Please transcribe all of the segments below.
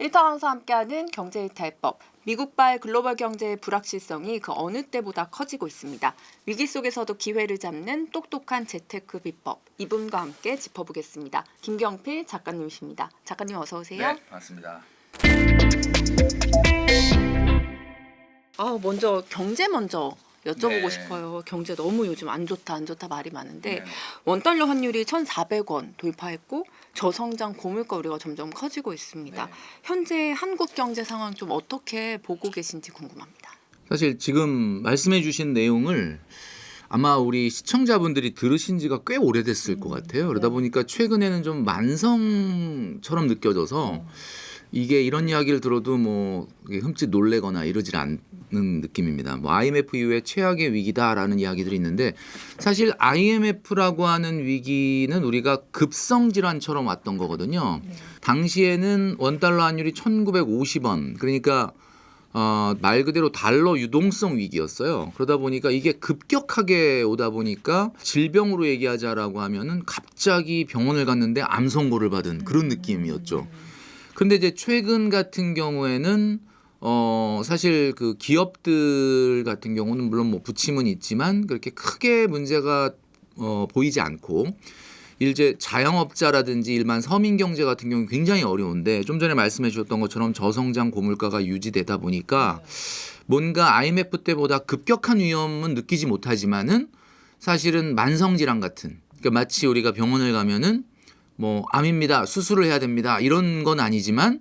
일터왕과 함께하는 경제이탈법. 미국발 글로벌 경제의 불확실성이 그 어느 때보다 커지고 있습니다. 위기 속에서도 기회를 잡는 똑똑한 재테크 비법. 이분과 함께 짚어보겠습니다. 김경필 작가님이십니다. 작가님 어서 오세요. 네, 반갑습니다. 먼저 경제 먼저 여쭤보고 네. 싶어요. 경제 너무 요즘 안 좋다 말이 많은데 네. 원달러 환율이 1,400원 돌파했고 저성장 고물가 우려가 점점 커지고 있습니다. 네. 현재 한국 경제 상황 좀 어떻게 보고 계신지 궁금합니다. 사실 지금 말씀해 주신 내용을 아마 우리 시청자분들이 들으신 지가 꽤 오래됐을 것 같아요. 그러다 보니까 최근에는 좀 만성처럼 느껴져서 이게 이런 이야기를 들어도 뭐 흠칫 놀래거나 이러질 않는 느낌입니다. 뭐 IMF 이후에 최악의 위기다라는 이야기들이 있는데 사실 IMF라고 하는 위기는 우리가 급성 질환처럼 왔던 거거든요. 당시에는 원달러 환율이 1950원 그러니까 말 그대로 달러 유동성 위기였어요. 그러다 보니까 이게 급격하게 오다 보니까 질병으로 얘기하자라고 하면은 갑자기 병원을 갔는데 암 선고를 받은 그런 느낌이었죠. 근데 이제 최근 같은 경우에는 사실 그 기업들 같은 경우는 물론 뭐 부침은 있지만 그렇게 크게 문제가 보이지 않고 이제 자영업자라든지 일반 서민 경제 같은 경우는 굉장히 어려운데 좀 전에 말씀해 주셨던 것처럼 저성장 고물가가 유지되다 보니까 뭔가 IMF 때보다 급격한 위험은 느끼지 못하지만은 사실은 만성질환 같은 그러니까 마치 우리가 병원을 가면은 뭐 암입니다. 수술을 해야 됩니다. 이런 건 아니지만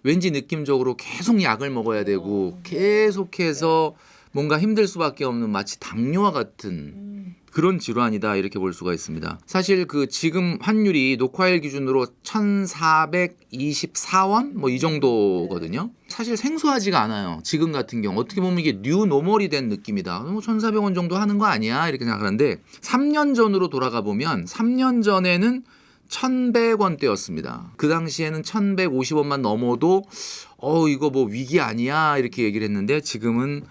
왠지 느낌적으로 계속 약을 먹어야 되고 계속해서 뭔가 힘들 수밖에 없는 마치 당뇨와 같은 그런 질환이다 이렇게 볼 수가 있습니다. 사실 그 지금 환율이 녹화일 기준으로 1,424원 뭐 이 정도거든요. 사실 생소하지가 않아요. 지금 같은 경우 어떻게 보면 이게 뉴 노멀이 된 느낌이다. 뭐 1,400원 정도 하는 거 아니야 이렇게 생각하는데 3년 전으로 돌아가 보면 3년 전에는 1,100원대였습니다. 그 당시에는 1,150원만 넘어도 이거 뭐 위기 아니야 이렇게 얘기를 했는데 지금은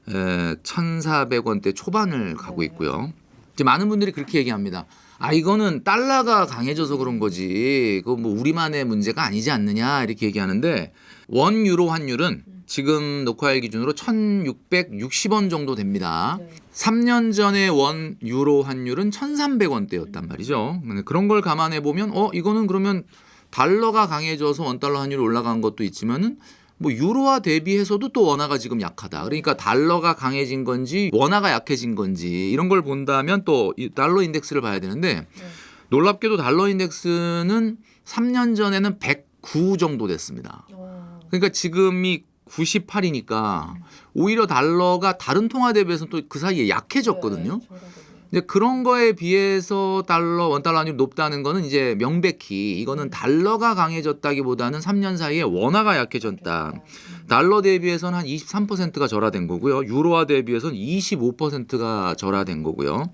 1,400원대 초반을 가고 있고요. 이제 많은 분들이 그렇게 얘기합니다. 이거는 달러가 강해져서 그런 거지. 그거 뭐 우리만의 문제가 아니지 않느냐 이렇게 얘기하는데 원 유로 환율은 지금 녹화일 기준으로 1,660원 정도 됩니다. 3년 전에 원 유로 환율은 1,300원대였단 말이죠. 그런 걸 감안해 보면 이거는 그러면 달러가 강해져서 원달러 환율이 올라간 것도 있지만은 뭐 유로화 대비해서도 또 원화가 지금 약하다. 그러니까 달러가 강해진 건지 원화가 약해진 건지 이런 걸 본다면 또 이 달러 인덱스를 봐야 되는데 놀랍게도 달러 인덱스는 3년 전에는 109 정도 됐습니다. 그러니까 지금이 98이니까 오히려 달러가 다른 통화 대비해서는 또 그 사이에 약해졌거든요. 근데 그런 거에 비해서 원달러 환율이 높다는 거는 이제 명백히 이거는 달러가 강해졌다기보다는 3년 사이에 원화가 약해졌다. 달러 대비해서는 한 23%가 절하된 거고요. 유로화 대비해서는 25%가 절하된 거고요.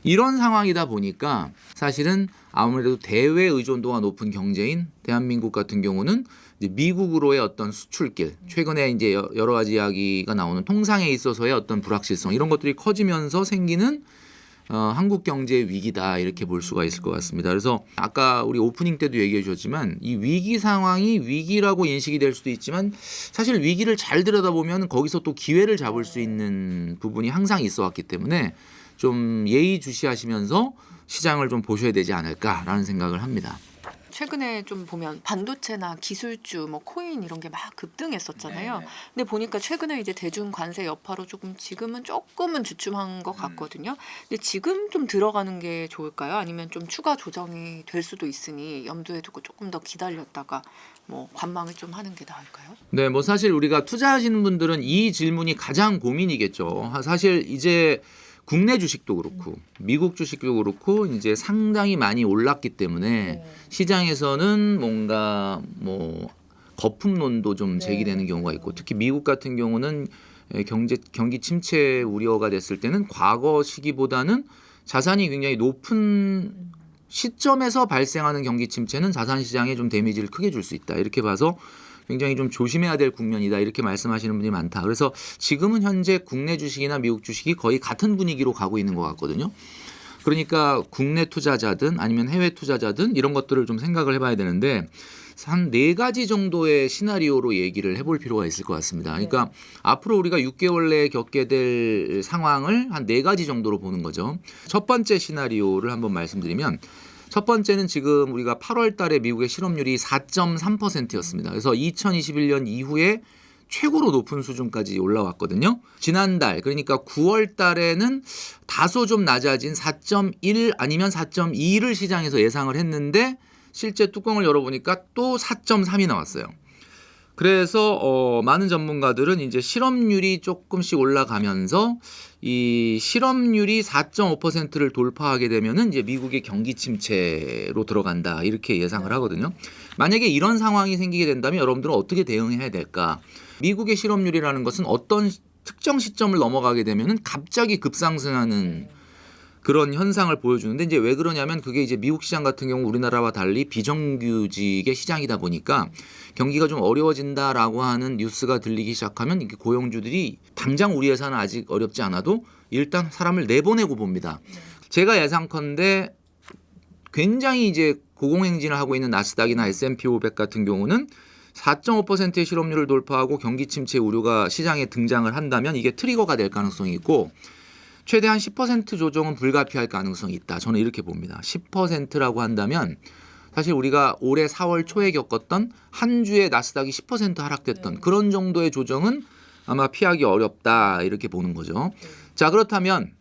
이런 상황이다 보니까 사실은 아무래도 대외 의존도가 높은 경제인 대한민국 같은 경우는 이제 미국으로의 어떤 수출길, 최근에 이제 여러 가지 이야기가 나오는 통상에 있어서의 어떤 불확실성 이런 것들이 커지면서 생기는 한국 경제의 위기다 이렇게 볼 수가 있을 것 같습니다. 그래서 아까 우리 오프닝 때도 얘기해 주셨지만 이 위기 상황이 위기라고 인식이 될 수도 있지만 사실 위기를 잘 들여다보면 거기서 또 기회를 잡을 수 있는 부분이 항상 있어 왔기 때문에 좀 예의주시하시면서 시장을 좀 보셔야 되지 않을까라는 생각을 합니다. 최근에 좀 보면 반도체나 기술주, 뭐 코인 이런 게 막 급등했었잖아요. 네네. 근데 보니까 최근에 이제 대중 관세 여파로 지금은 조금은 주춤한 것 같거든요. 근데 지금 좀 들어가는 게 좋을까요? 아니면 좀 추가 조정이 될 수도 있으니 염두에 두고 조금 더 기다렸다가 뭐 관망을 좀 하는 게 나을까요? 네, 뭐 사실 우리가 투자하시는 분들은 이 질문이 가장 고민이겠죠. 사실 이제 국내 주식도 그렇고 미국 주식도 그렇고 이제 상당히 많이 올랐기 때문에 시장에서는 뭔가 뭐 거품론도 좀 제기되는 경우가 있고 특히 미국 같은 경우는 경기 침체 우려가 됐을 때는 과거 시기보다는 자산이 굉장히 높은 시점에서 발생하는 경기 침체는 자산 시장에 좀 데미지를 크게 줄 수 있다. 이렇게 봐서 굉장히 좀 조심해야 될 국면이다 이렇게 말씀하시는 분이 많다. 그래서 지금은 현재 국내 주식이나 미국 주식이 거의 같은 분위기로 가고 있는 것 같거든요. 그러니까 국내 투자자든 아니면 해외 투자자든 이런 것들을 좀 생각을 해봐야 되는데 한 4가지 정도의 시나리오로 얘기를 해볼 필요가 있을 것 같습니다. 그러니까 앞으로 우리가 6개월 내에 겪게 될 상황을 한 4가지 정도로 보는 거죠. 첫 번째 시나리오를 한번 말씀드리면 첫 번째는 지금 우리가 8월 달에 미국의 실업률이 4.3%였습니다. 그래서 2021년 이후에 최고로 높은 수준까지 올라왔거든요. 지난달 그러니까 9월 달에는 다소 좀 낮아진 4.1 아니면 4.2를 시장에서 예상을 했는데 실제 뚜껑을 열어보니까 또 4.3이 나왔어요. 그래서 많은 전문가들은 이제 실업률이 조금씩 올라가면서 이 실업률이 4.5%를 돌파하게 되면은 이제 미국의 경기 침체로 들어간다 이렇게 예상을 하거든요. 만약에 이런 상황이 생기게 된다면 여러분들은 어떻게 대응해야 될까? 미국의 실업률이라는 것은 어떤 특정 시점을 넘어가게 되면은 갑자기 급상승하는 그런 현상을 보여주는데 이제 왜 그러냐면 그게 이제 미국 시장 같은 경우 우리나라와 달리 비정규직의 시장이다 보니까 경기가 좀 어려워진다라고 하는 뉴스가 들리기 시작하면 이게 고용주들이 당장 우리 회사는 아직 어렵지 않아도 일단 사람을 내보내고 봅니다. 제가 예상컨대 굉장히 이제 고공행진을 하고 있는 나스닥이나 S&P 500 같은 경우는 4.5%의 실업률을 돌파하고 경기 침체 우려가 시장에 등장을 한다면 이게 트리거가 될 가능성이 있고 최대한 10% 조정은 불가피할 가능성이 있다. 저는 이렇게 봅니다. 10%라고 한다면 사실 우리가 올해 4월 초에 겪었던 한 주에 나스닥이 10% 하락됐던 그런 정도의 조정은 아마 피하기 어렵다 이렇게 보는 거죠. 자 그렇다면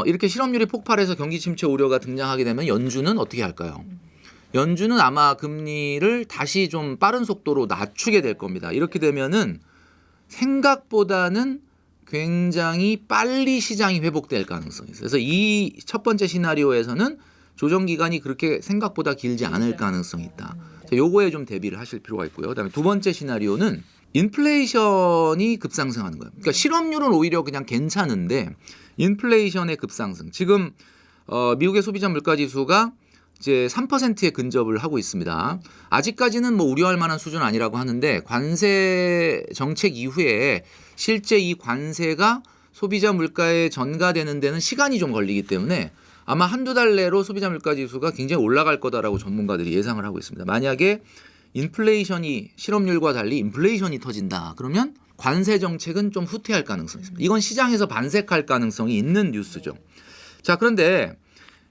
이렇게 실업률이 폭발해서 경기 침체 우려가 등장하게 되면 연준은 어떻게 할까요? 연준은 아마 금리를 다시 좀 빠른 속도로 낮추게 될 겁니다. 이렇게 되면은 생각보다는 굉장히 빨리 시장이 회복될 가능성이 있어요. 그래서 이 첫 번째 시나리오에서는 조정 기간이 그렇게 생각보다 길지 않을 가능성이 있다. 요거에 좀 대비를 하실 필요가 있고요. 그다음에 두 번째 시나리오는 인플레이션이 급상승하는 거예요. 그러니까 실업률은 오히려 그냥 괜찮은데 인플레이션의 급상승. 지금 미국의 소비자 물가 지수가 이제 3%에 근접을 하고 있습니다. 아직까지는 뭐 우려할 만한 수준 아니라고 하는데 관세 정책 이후에 실제 이 관세가 소비자 물가에 전가되는 데는 시간이 좀 걸리기 때문에 아마 한두 달 내로 소비자 물가 지수가 굉장히 올라갈 거다라고 전문가들이 예상을 하고 있습니다. 만약에 인플레이션이 실업률과 달리 인플레이션이 터진다. 그러면 관세 정책은 좀 후퇴할 가능성이 있습니다. 이건 시장에서 반색할 가능성이 있는 뉴스죠. 자, 그런데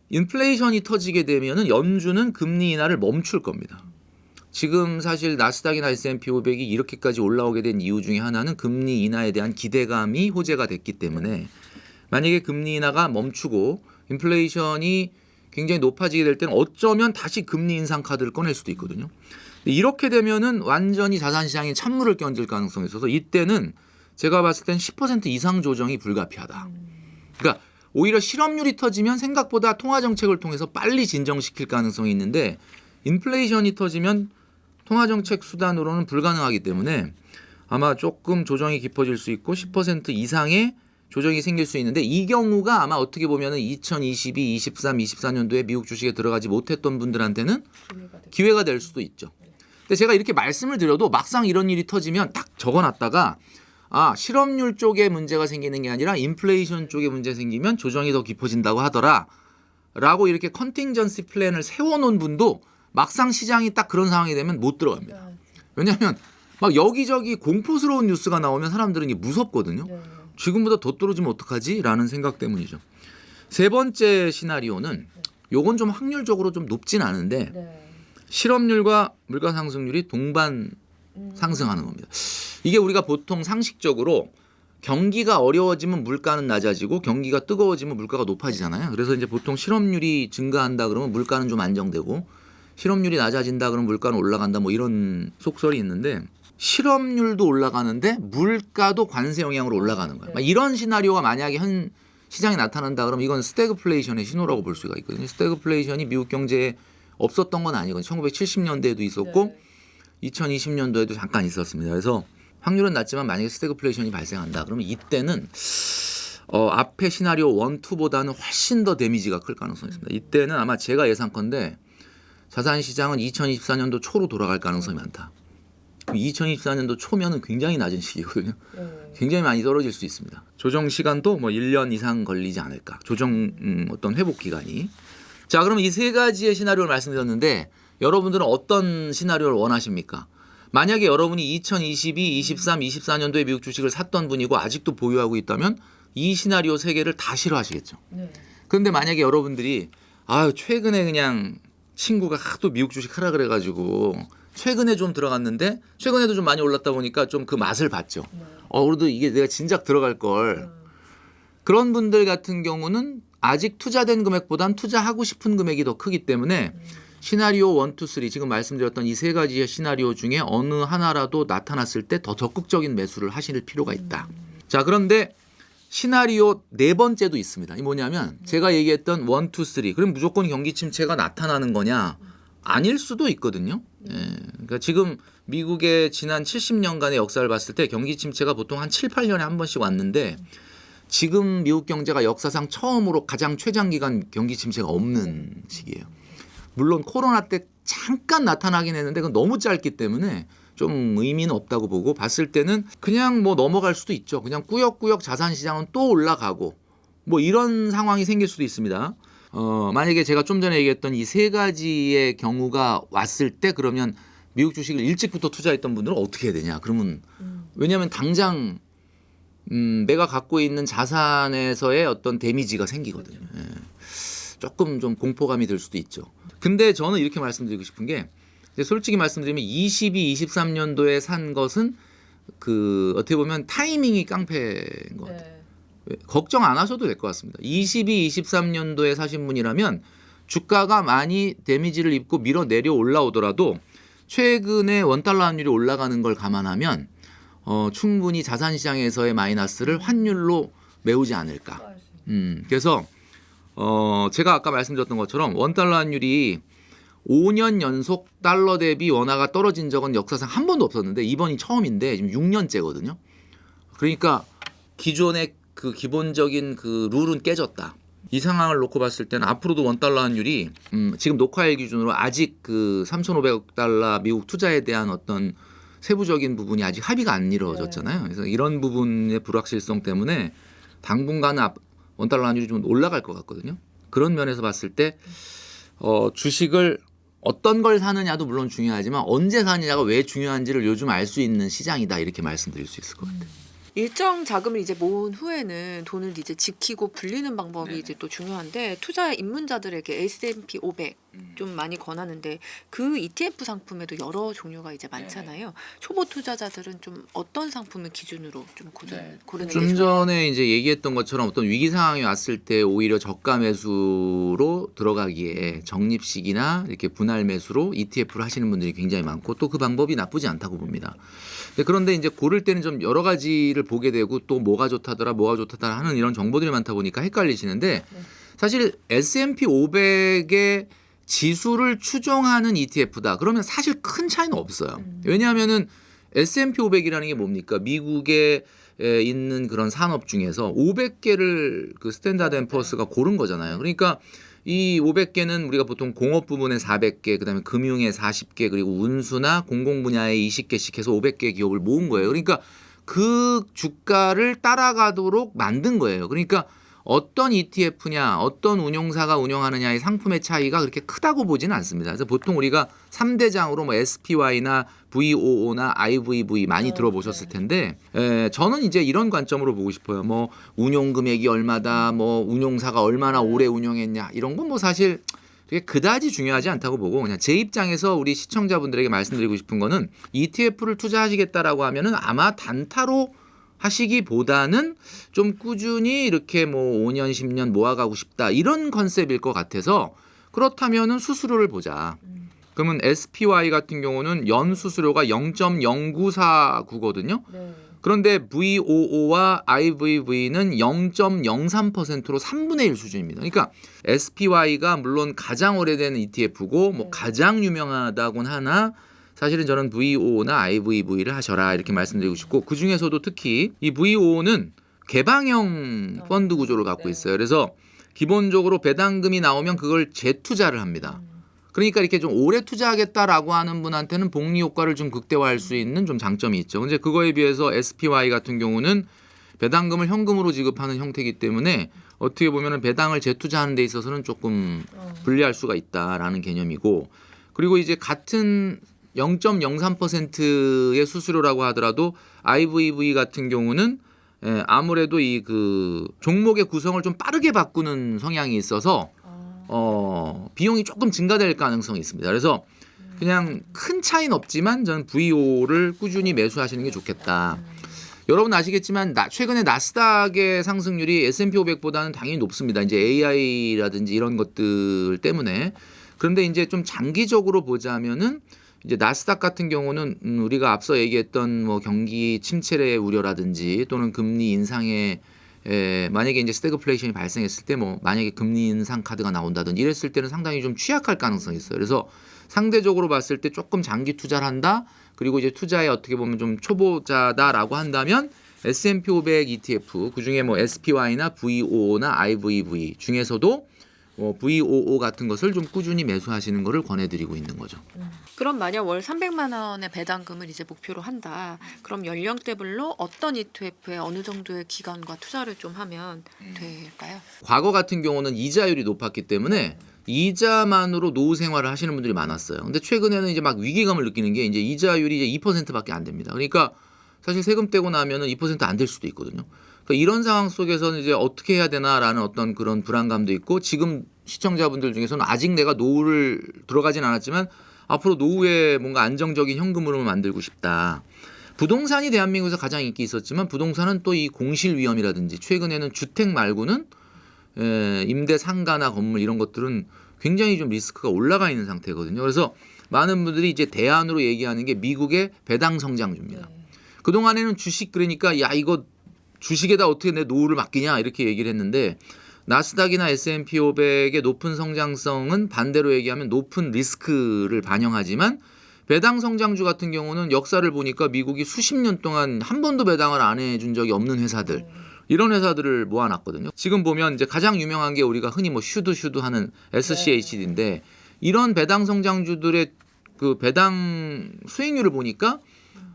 인플레이션이 터지게 되면은 연준은 금리 인하를 멈출 겁니다. 지금 사실 나스닥이나 S&P 500이 이렇게까지 올라오게 된 이유 중에 하나는 금리 인하에 대한 기대감이 호재가 됐기 때문에 만약에 금리 인하가 멈추고 인플레이션이 굉장히 높아지게 될 때는 어쩌면 다시 금리 인상 카드를 꺼낼 수도 있거든요. 이렇게 되면은 완전히 자산시장에 찬물을 끼얹을 가능성이 있어서 이때는 제가 봤을 땐 10% 이상 조정이 불가피하다. 그러니까 오히려 실업률이 터지면 생각보다 통화정책을 통해서 빨리 진정시킬 가능성이 있는데 인플레이션이 터지면 통화정책 수단으로는 불가능하기 때문에 아마 조금 조정이 깊어질 수 있고 10% 이상의 조정이 생길 수 있는데 이 경우가 아마 어떻게 보면은 2022, 23, 24년도에 미국 주식에 들어가지 못했던 분들한테는 기회가 될 수도 있죠. 근데 제가 이렇게 말씀을 드려도 막상 이런 일이 터지면 딱 적어놨다가 실업률 쪽에 문제가 생기는 게 아니라 인플레이션 쪽에 문제 생기면 조정이 더 깊어진다고 하더라 라고 이렇게 컨팅전시 플랜을 세워놓은 분도 막상 시장이 딱 그런 상황이 되면 못 들어갑니다. 왜냐하면 막 여기저기 공포스러운 뉴스가 나오면 사람들은 이게 무섭거든요. 지금보다 더 떨어지면 어떡하지? 라는 생각 때문이죠. 세 번째 시나리오는 요건 좀 확률적으로 좀 높진 않은데 실업률과 물가 상승률이 동반 상승하는 겁니다. 이게 우리가 보통 상식적으로 경기가 어려워지면 물가는 낮아지고 경기가 뜨거워지면 물가가 높아지잖아요. 그래서 이제 보통 실업률이 증가한다 그러면 물가는 좀 안정되고 실업률이 낮아진다 그러면 물가는 올라간다 뭐 이런 속설이 있는데 실업률도 올라가는데 물가도 관세 영향으로 올라가는 거예요. 이런 시나리오가 만약에 현 시장에 나타난다 그러면 이건 스태그플레이션의 신호라고 볼 수가 있거든요. 스태그플레이션이 미국 경제에 없었던 건 아니거든요. 1970년대에도 있었고 2020년도에도 잠깐 있었습니다. 그래서 확률은 낮지만 만약에 스태그플레이션이 발생한다 그러면 이때는 앞에 시나리오 1, 2보다는 훨씬 더 데미지가 클 가능성이 있습니다. 이때는 아마 제가 예상컨대 자산시장은 2024년도 초로 돌아갈 가능성이 많다. 2024년도 초면은 굉장히 낮은 시기거든요. 굉장히 많이 떨어질 수 있습니다. 조정 시간도 뭐 1년 이상 걸리지 않을까. 조정 어떤 회복 기간이. 자, 그러면 이 세 가지의 시나리오를 말씀드렸는데 여러분들은 어떤 시나리오를 원하십니까? 만약에 여러분이 2022, 23, 24년도에 미국 주식을 샀던 분이고 아직도 보유하고 있다면 이 시나리오 세 개를 다 싫어하시겠죠. 네. 그런데 만약에 여러분들이 최근에 그냥 친구가 하도 미국 주식 하라 그래가지고 최근에 좀 들어갔는데 최근에도 좀 많이 올랐다 보니까 좀 그 맛을 봤죠. 네. 그래도 이게 내가 진작 들어갈 걸. 그런 분들 같은 경우는 아직 투자된 금액보단 투자하고 싶은 금액이 더 크기 때문에 시나리오 1, 2, 3 지금 말씀드렸던 이 세 가지의 시나리오 중에 어느 하나라도 나타났을 때 더 적극적인 매수를 하실 필요가 있다. 자, 그런데 시나리오 네 번째도 있습니다. 이 뭐냐면 제가 얘기했던 1, 2, 3 그럼 무조건 경기 침체가 나타나는 거냐? 아닐 수도 있거든요. 그러니까 지금 미국의 지난 70년간의 역사를 봤을 때 경기 침체가 보통 한 7, 8년에 한 번씩 왔는데 지금 미국 경제가 역사상 처음으로 가장 최장기간 경기 침체가 없는 시기예요. 물론 코로나 때 잠깐 나타나긴 했는데 그건 너무 짧기 때문에 좀 의미는 없다고 보고 봤을 때는 그냥 뭐 넘어갈 수도 있죠. 그냥 꾸역꾸역 자산시장은 또 올라가고 뭐 이런 상황이 생길 수도 있습니다. 만약에 제가 좀 전에 얘기했던 이 세 가지의 경우가 왔을 때 그러면 미국 주식을 일찍부터 투자했던 분들은 어떻게 해야 되냐? 그러면 왜냐하면 당장 내가 갖고 있는 자산에서의 어떤 데미지가 생기거든요. 예. 조금 좀 공포감이 들 수도 있죠. 근데 저는 이렇게 말씀드리고 싶은 게 솔직히 말씀드리면 22, 23년도에 산 것은 그 어떻게 보면 타이밍이 깡패인 것 같아요. 네. 걱정 안 하셔도 될 것 같습니다. 22, 23년도에 사신 분이라면 주가가 많이 데미지를 입고 밀어내려 올라오더라도 최근에 원달러 환율이 올라가는 걸 감안하면 충분히 자산시장에서의 마이너스를 환율로 메우지 않을까. 그래서 제가 아까 말씀드렸던 것처럼 원달러 환율이 5년 연속 달러 대비 원화가 떨어진 적은 역사상 한 번도 없었는데 이번이 처음인데 지금 6년째거든요. 그러니까 기존의 그 기본적인 그 룰은 깨졌다. 이 상황을 놓고 봤을 때는 앞으로도 원달러 환율이 지금 녹화일 기준으로 아직 그 3,500억 달러 미국 투자에 대한 어떤 세부적인 부분이 아직 합의가 안 이루어졌잖아요. 그래서 이런 부분의 불확실성 때문에 당분간은 원달러 환율이 좀 올라갈 것 같거든요. 그런 면에서 봤을 때 주식을 어떤 걸 사느냐도 물론 중요하지만 언제 사느냐가 왜 중요한지를 요즘 알 수 있는 시장이다 이렇게 말씀드릴 수 있을 것 같아요. 일정 자금을 이제 모은 후에는 돈을 이제 지키고 불리는 방법이 이제 또 중요한데 투자 입문자들에게 S&P 500 좀 많이 권하는데 그 ETF 상품에도 여러 종류가 이제 많잖아요. 초보 투자자들은 좀 어떤 상품을 기준으로 좀 고르는 게 좀 좋아요? 전에 이제 얘기했던 것처럼 어떤 위기 상황이 왔을 때 오히려 저가 매수로 들어가기에 적립식이나 이렇게 분할 매수로 ETF를 하시는 분들이 굉장히 많고 또 그 방법이 나쁘지 않다고 봅니다. 그런데 이제 고를 때는 좀 여러 가지를 보게 되고 또 뭐가 좋다더라 하는 이런 정보들이 많다 보니까 헷갈리시는데 사실 S&P 500의 지수를 추종하는 ETF다. 그러면 사실 큰 차이는 없어요. 왜냐하면은 S&P 500이라는 게 뭡니까? 미국에 있는 그런 산업 중에서 500개를 그 스탠다드 앤 퍼스가 고른 거잖아요. 그러니까 이 500개는 우리가 보통 공업 부분에 400개, 그다음에 금융에 40개, 그리고 운수나 공공 분야에 20개씩 해서 500개 기업을 모은 거예요. 그러니까 그 주가를 따라가도록 만든 거예요. 그러니까 어떤 ETF냐, 어떤 운용사가 운영하느냐의 상품의 차이가 그렇게 크다고 보지는 않습니다. 그래서 보통 우리가 3대장으로 뭐 SPY나 VOO나 IVV 많이 들어보셨을 텐데 저는 이제 이런 관점으로 보고 싶어요. 뭐 운용 금액이 얼마다, 뭐 운용사가 얼마나 오래 운영했냐 이런 건 뭐 사실 되게 그다지 중요하지 않다고 보고 그냥 제 입장에서 우리 시청자분들에게 말씀드리고 싶은 거는 ETF를 투자하시겠다라고 하면은 아마 단타로 하시기보다는 좀 꾸준히 이렇게 뭐 5년, 10년 모아가고 싶다 이런 컨셉일 것 같아서 그렇다면은 수수료를 보자. 그러면 SPY 같은 경우는 연 수수료가 0.0949거든요. 네. 그런데 VOO와 IVV는 0.03%로 3분의 1 수준입니다. 그러니까 SPY가 물론 가장 오래된 ETF고 뭐 가장 유명하다곤 하나 사실은 저는 VOO나 IVV를 하셔라 이렇게 말씀드리고 싶고 그중에서도 특히 이 VOO는 개방형 펀드 구조를 갖고 있어요. 그래서 기본적으로 배당금이 나오면 그걸 재투자를 합니다. 그러니까 이렇게 좀 오래 투자하겠다라고 하는 분한테는 복리 효과를 좀 극대화할 수 있는 좀 장점이 있죠. 근데 그거에 비해서 SPY 같은 경우는 배당금을 현금으로 지급하는 형태이기 때문에 어떻게 보면은 배당을 재투자하는 데 있어서는 조금 불리할 수가 있다라는 개념이고 그리고 이제 같은 0.03%의 수수료라고 하더라도 IVV 같은 경우는 아무래도 이 그 종목의 구성을 좀 빠르게 바꾸는 성향이 있어서 비용이 조금 증가될 가능성이 있습니다. 그래서 그냥 큰 차이는 없지만 저는 VO를 꾸준히 매수하시는 게 좋겠다. 여러분 아시겠지만 최근에 나스닥의 상승률이 S&P 500보다는 당연히 높습니다. 이제 AI라든지 이런 것들 때문에. 그런데 이제 좀 장기적으로 보자면은 이제 나스닥 같은 경우는 우리가 앞서 얘기했던 뭐 경기 침체의 우려라든지 또는 금리 인상의 만약에 이제 스태그플레이션이 발생했을 때 뭐 만약에 금리 인상 카드가 나온다든지 이랬을 때는 상당히 좀 취약할 가능성이 있어요. 그래서 상대적으로 봤을 때 조금 장기 투자를 한다. 그리고 이제 투자에 어떻게 보면 좀 초보자다라고 한다면 S&P 500 ETF 그중에 뭐 SPY나 VOO나 IVV 중에서도 VOO 같은 것을 좀 꾸준히 매수하시는 것을 권해드리고 있는 거죠. 그럼 만약 월 300만 원의 배당금을 이제 목표로 한다. 그럼 연령대별로 어떤 ETF에 어느 정도의 기간과 투자를 좀 하면 될까요? 과거 같은 경우는 이자율이 높았기 때문에 이자만으로 노후 생활을 하시는 분들이 많았어요. 근데 최근에는 이제 막 위기감을 느끼는 게 이제 이자율이 이제 2%밖에 안 됩니다. 그러니까 사실 세금 떼고 나면은 2% 안 될 수도 있거든요. 그러니까 이런 상황 속에서는 이제 어떻게 해야 되나라는 어떤 그런 불안감도 있고 지금 시청자분들 중에서는 아직 내가 노후를 들어가진 않았지만 앞으로 노후에 뭔가 안정적인 현금 흐름을 만들고 싶다. 부동산이 대한민국에서 가장 인기 있었지만 부동산은 또 이 공실 위험이라든지 최근에는 주택 말고는 임대 상가나 건물 이런 것들은 굉장히 좀 리스크가 올라가 있는 상태거든요. 그래서 많은 분들이 이제 대안으로 얘기하는 게 미국의 배당 성장주입니다. 그동안에는 주식 그러니까 야 이거 주식에다 어떻게 내 노후를 맡기냐 이렇게 얘기를 했는데 나스닥이나 S&P 500의 높은 성장성은 반대로 얘기하면 높은 리스크를 반영하지만 배당 성장주 같은 경우는 역사를 보니까 미국이 수십 년 동안 한 번도 배당을 안 해준 적이 없는 회사들 이런 회사들을 모아놨거든요. 지금 보면 이제 가장 유명한 게 우리가 흔히 뭐 슈드 하는 SCHD인데 이런 배당 성장주들의 그 배당 수익률을 보니까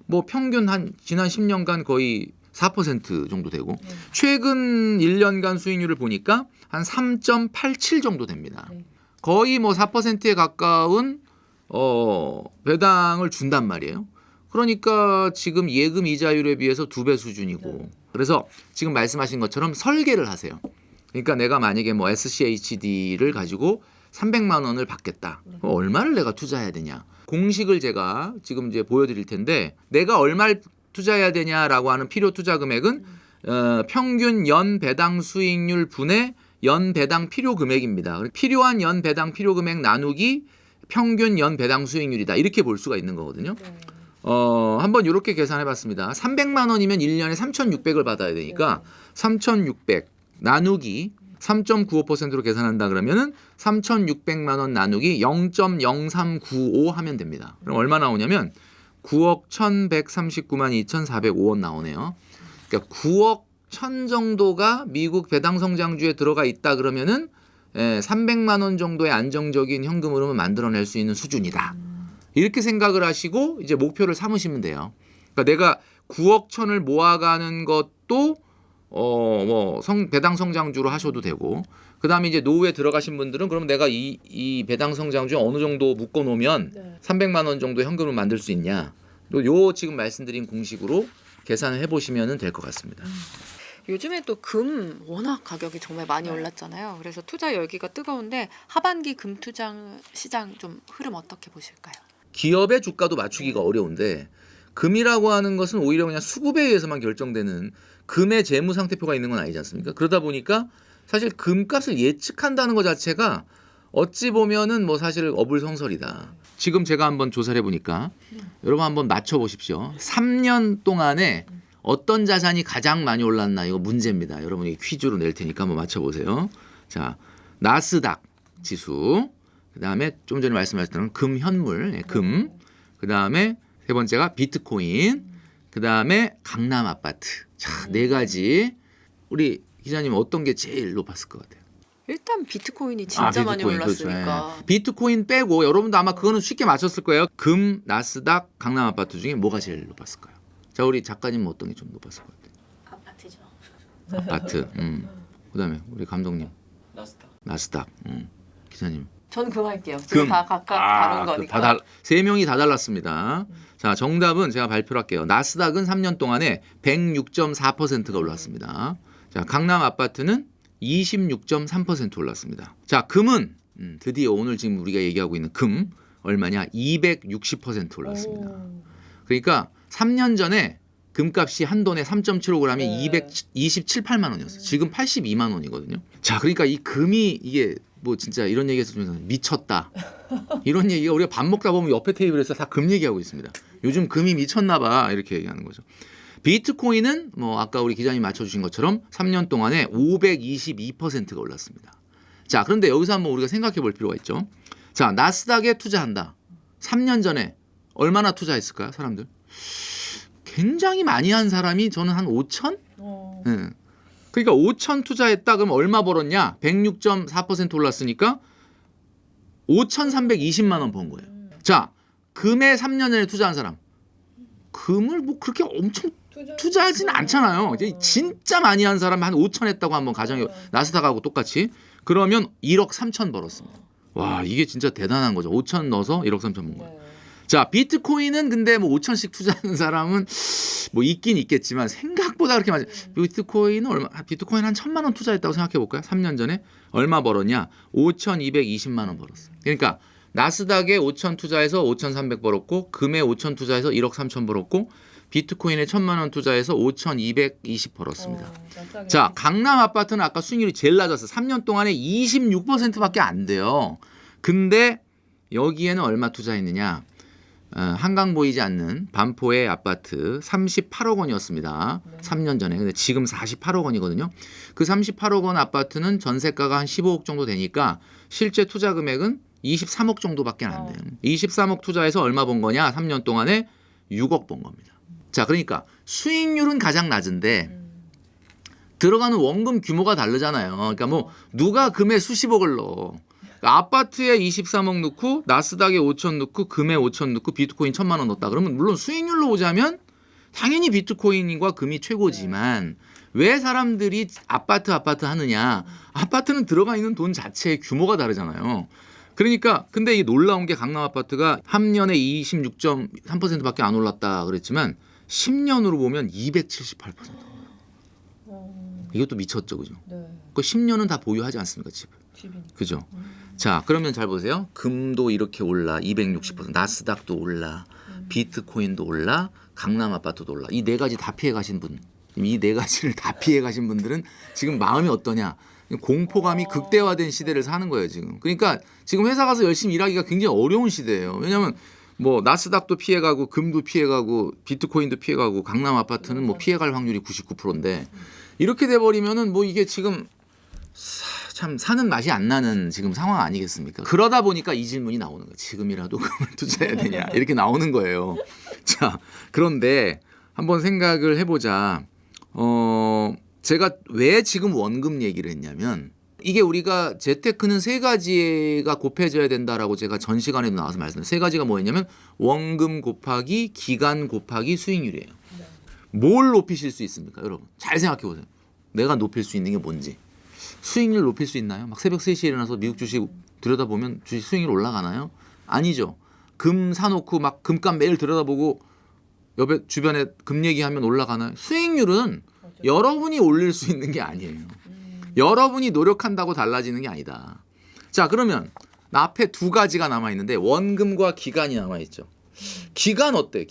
뭐 평균 한 지난 10년간 거의 4% 정도 되고 최근 1년간 수익률을 보니까 한 3.87 정도 됩니다. 거의 뭐 4%에 가까운 배당을 준단 말이에요. 그러니까 지금 예금 이자율에 비해서 2배 수준이고 그래서 지금 말씀하신 것처럼 설계를 하세요. 그러니까 내가 만약에 뭐 SCHD를 가지고 300만 원을 받겠다. 그럼 얼마를 내가 투자해야 되냐? 공식을 제가 지금 이제 보여드릴 텐데 내가 얼마를 투자해야 되냐라고 하는 필요 투자 금액은 평균 연 배당 수익률 분의 연 배당 필요 금액입니다. 필요한 연 배당 필요 금액 나누기 평균 연 배당 수익률이다. 이렇게 볼 수가 있는 거거든요. 한번 이렇게 계산해 봤습니다. 300만 원이면 1년에 3,600을 받아야 되니까 3,600 나누기 3.95%로 계산한다 그러면은 3,600만 원 나누기 0.0395 하면 됩니다. 그럼 얼마 나오냐면 9억 1,139만 2,405원 나오네요. 그러니까 9억 1,000 정도가 미국 배당 성장주에 들어가 있다 그러면은 300만 원 정도의 안정적인 현금 흐름을 만들어낼 수 있는 수준이다. 이렇게 생각을 하시고 이제 목표를 삼으시면 돼요. 그러니까 내가 9억 1,000을 모아가는 것도 배당 성장주로 하셔도 되고 그다음에 이제 노후에 들어가신 분들은 그럼 내가 이 배당 성장주 어느 정도 묶어 놓으면 300만 원 정도 현금을 만들 수 있냐. 요 지금 말씀드린 공식으로 계산을 해 보시면 될 것 같습니다. 요즘에 또 금 워낙 가격이 정말 많이 올랐잖아요. 그래서 투자 열기가 뜨거운데 하반기 금 투자 시장 좀 흐름 어떻게 보실까요? 기업의 주가도 맞추기가 어려운데 금이라고 하는 것은 오히려 그냥 수급에 의해서만 결정되는 금의 재무 상태표가 있는 건 아니지 않습니까? 그러다 보니까 사실 금값을 예측한다는 것 자체가 어찌 보면은 뭐 사실 어불성설이다. 지금 제가 한번 조사를 해보니까 여러분 한번 맞춰보십시오. 3년 동안에 어떤 자산이 가장 많이 올랐나 이거 문제입니다. 여러분이 퀴즈로 낼 테니까 한번 맞춰보세요. 자, 나스닥 지수, 그 다음에 좀 전에 말씀하셨던 금 현물, 금, 그 다음에 세 번째가 비트코인, 그 다음에 강남 아파트. 자, 네 가지. 우리 기자님 어떤 게 제일 높았을 것 같아요? 일단 비트코인이 진짜 많이 비트코인, 올랐으니까. 그렇죠. 비트코인 빼고 여러분도 아마 그거는 쉽게 맞췄을 거예요. 금, 나스닥, 강남 아파트 중에 뭐가 제일 높았을까요? 자, 우리 작가님 어떤 게 좀 높았을 것 같아요? 아파트죠. 아파트. 그다음에 우리 감독님 나스닥. 나스닥. 기자님 저는 금 할게요. 지금 다 각각 다른 거니까. 세 명이 다 달랐습니다. 자, 정답은 제가 발표할게요. 나스닥은 3년 동안에 106.4%가 올랐습니다. 자, 강남 아파트는 26.3% 올랐습니다. 자, 금은 드디어 오늘 지금 우리가 얘기하고 있는 금 얼마냐? 260% 올랐습니다. 그러니까 3년 전에 금값이 한 돈에 3.75g이 네. 227, 8만 원이었어요. 지금 82만 원이거든요. 자, 그러니까 이 금이 이게 뭐 진짜 이런 얘기에서 좀 미쳤다. 이런 얘기가 우리가 밥 먹다 보면 옆에 테이블에서 다 금 얘기하고 있습니다. 요즘 금이 미쳤나 봐. 이렇게 얘기하는 거죠. 비트코인은 뭐 아까 우리 기자님 맞춰주신 것처럼 3년 동안에 522%가 올랐습니다. 자, 그런데 여기서 한번 우리가 생각해 볼 필요가 있죠. 자, 나스닥에 투자한다. 3년 전에 얼마나 투자했을까요, 사람들? 굉장히 많이 한 사람이 저는 한 5천? 네. 그러니까 5천 투자했다 그러면 얼마 벌었냐? 106.4% 올랐으니까 5,320만 원 번 거예요. 자, 금에 3년 전에 투자한 사람. 금을 뭐 그렇게 엄청 투자하지는 않잖아요. 이제 진짜 많이 한 사람 한 5천 했다고 한번 가정해. 나스닥하고 똑같이. 그러면 1억 3천 벌었습니다. 와, 이게 진짜 대단한 거죠. 5천 넣어서 1억 3천 번 거예요. 자, 비트코인은 근데 뭐 5천씩 투자하는 사람은 뭐 있긴 있겠지만 생각보다 그렇게 많이. 비트코인은 얼마? 비트코인 한 1,000만 원 투자했다고 생각해 볼까요? 3년 전에 얼마 벌었냐? 5,220만 원 벌었어요. 그러니까 나스닥에 5천 투자해서 5,300 벌었고, 금에 5천 투자해서 1억 3천 벌었고, 비트코인에 1,000만 원 투자해서 5,220 벌었습니다. 자, 강남 아파트는 아까 수익률이 제일 낮았어요. 3년 동안에 26%밖에 안 돼요. 근데 여기에는 얼마 투자했느냐? 한강 보이지 않는 반포의 아파트 38억 원이었습니다. 3년 전에. 근데 지금 48억 원이거든요. 그 38억 원 아파트는 전세가가 한 15억 정도 되니까 실제 투자 금액은 23억 정도밖에 안 돼요. 23억 투자해서 얼마 번 거냐? 3년 동안에 6억 번 겁니다. 자, 그러니까 수익률은 가장 낮은데 들어가는 원금 규모가 다르잖아요. 그러니까 뭐 누가 금에 수십억을 넣어. 아파트에 23억 넣고 나스닥에 5천 넣고 금에 5천 넣고 비트코인 1,000만 원 넣었다. 그러면 물론 수익률로 오자면 당연히 비트코인과 금이 최고지만 왜 사람들이 아파트 하느냐. 아파트는 들어가 있는 돈 자체의 규모가 다르잖아요. 그러니까 근데 이 놀라운 게 강남 아파트가 한 년에 26.3%밖에 안 올랐다 그랬지만 10년으로 보면 278%. 이것도 미쳤죠, 그죠? 그 10년은 다 보유하지 않습니까, 집을? 그죠? 자, 그러면 잘 보세요. 금도 이렇게 올라 260%, 나스닥도 올라, 비트코인도 올라, 강남 아파트도 올라. 이 네 가지 다 피해 가신 분, 이 네 가지를 다 피해 가신 분들은 지금 마음이 어떠냐? 공포감이 극대화된 시대를 사는 거예요, 지금. 그러니까 지금 회사 가서 열심히 일하기가 굉장히 어려운 시대예요. 왜냐하면 뭐 나스닥도 피해가고 금도 피해가고 비트코인도 피해가고 강남 아파트는 뭐 피해갈 확률이 99%인데 이렇게 돼버리면은 뭐 이게 지금 참 사는 맛이 안 나는 지금 상황 아니겠습니까? 그러다 보니까 이 질문이 나오는 거예요. 지금이라도 금을 투자해야 되냐 이렇게 나오는 거예요. 자, 그런데 한번 생각을 해보자. 제가 왜 지금 원금 얘기를 했냐면 이게 우리가 재테크는 세 가지가 곱해져야 된다라고 제가 전 시간에도 나와서 말씀드렸어요. 세 가지가 뭐였냐면 원금 곱하기 기간 곱하기 수익률이에요. 뭘 높이실 수 있습니까, 여러분? 잘 생각해 보세요. 내가 높일 수 있는 게 뭔지. 수익률 높일 수 있나요? 막 새벽 3시에 일어나서 미국 주식 들여다보면 주식 수익률 올라가나요? 아니죠. 금 사놓고 막 금값 매일 들여다보고 옆에 주변에 금 얘기하면 올라가나요? 수익률은 여러분이 올릴 수 있는 게 아니에요. 여러분이 노력한다고 달라지는 게 아니다. 자, 그러면 나 앞에 두 가지가 남아있는데 원금과 기간이 남아있죠. 기간 어때?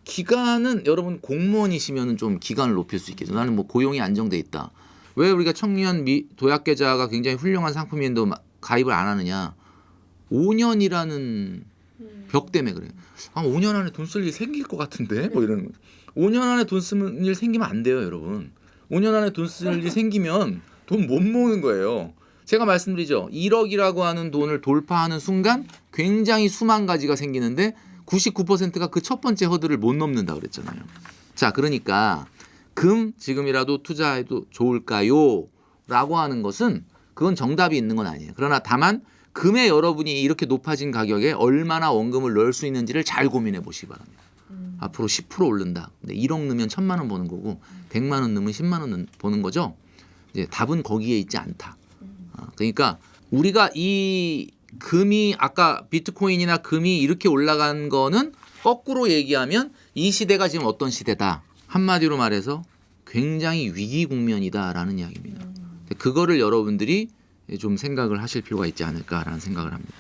기간은 여러분 공무원이시면 좀 기간을 높일 수 있겠죠. 나는 뭐 고용이 안정돼 있다. 왜 우리가 청년 도약계좌가 굉장히 훌륭한 상품인데 가입을 안 하느냐. 5년이라는 벽 때문에 그래요. 5년 안에 돈 쓸 일 생길 것 같은데? 뭐 이러는 거예요. 5년 안에 돈 쓰는 일 생기면 안 돼요, 여러분. 5년 안에 돈 쓸 일이 생기면 돈 못 모으는 거예요. 제가 말씀드리죠. 1억이라고 하는 돈을 돌파하는 순간 굉장히 수만 가지가 생기는데 99%가 그 첫 번째 허들을 못 넘는다 그랬잖아요. 자, 그러니까 금 지금이라도 투자해도 좋을까요? 라고 하는 것은 그건 정답이 있는 건 아니에요. 그러나 다만 금에 여러분이 이렇게 높아진 가격에 얼마나 원금을 넣을 수 있는지를 잘 고민해 보시기 바랍니다. 앞으로 10% 오른다. 근데 1억 넣으면 1,000만 원 버는 거고 100만 원 넣으면 10만 원 버는 거죠. 이제 답은 거기에 있지 않다. 그러니까 우리가 이 금이 아까 비트코인이나 금이 이렇게 올라간 거는 거꾸로 얘기하면 이 시대가 지금 어떤 시대다. 한마디로 말해서 굉장히 위기 국면이다라는 이야기입니다. 그거를 여러분들이 좀 생각을 하실 필요가 있지 않을까라는 생각을 합니다.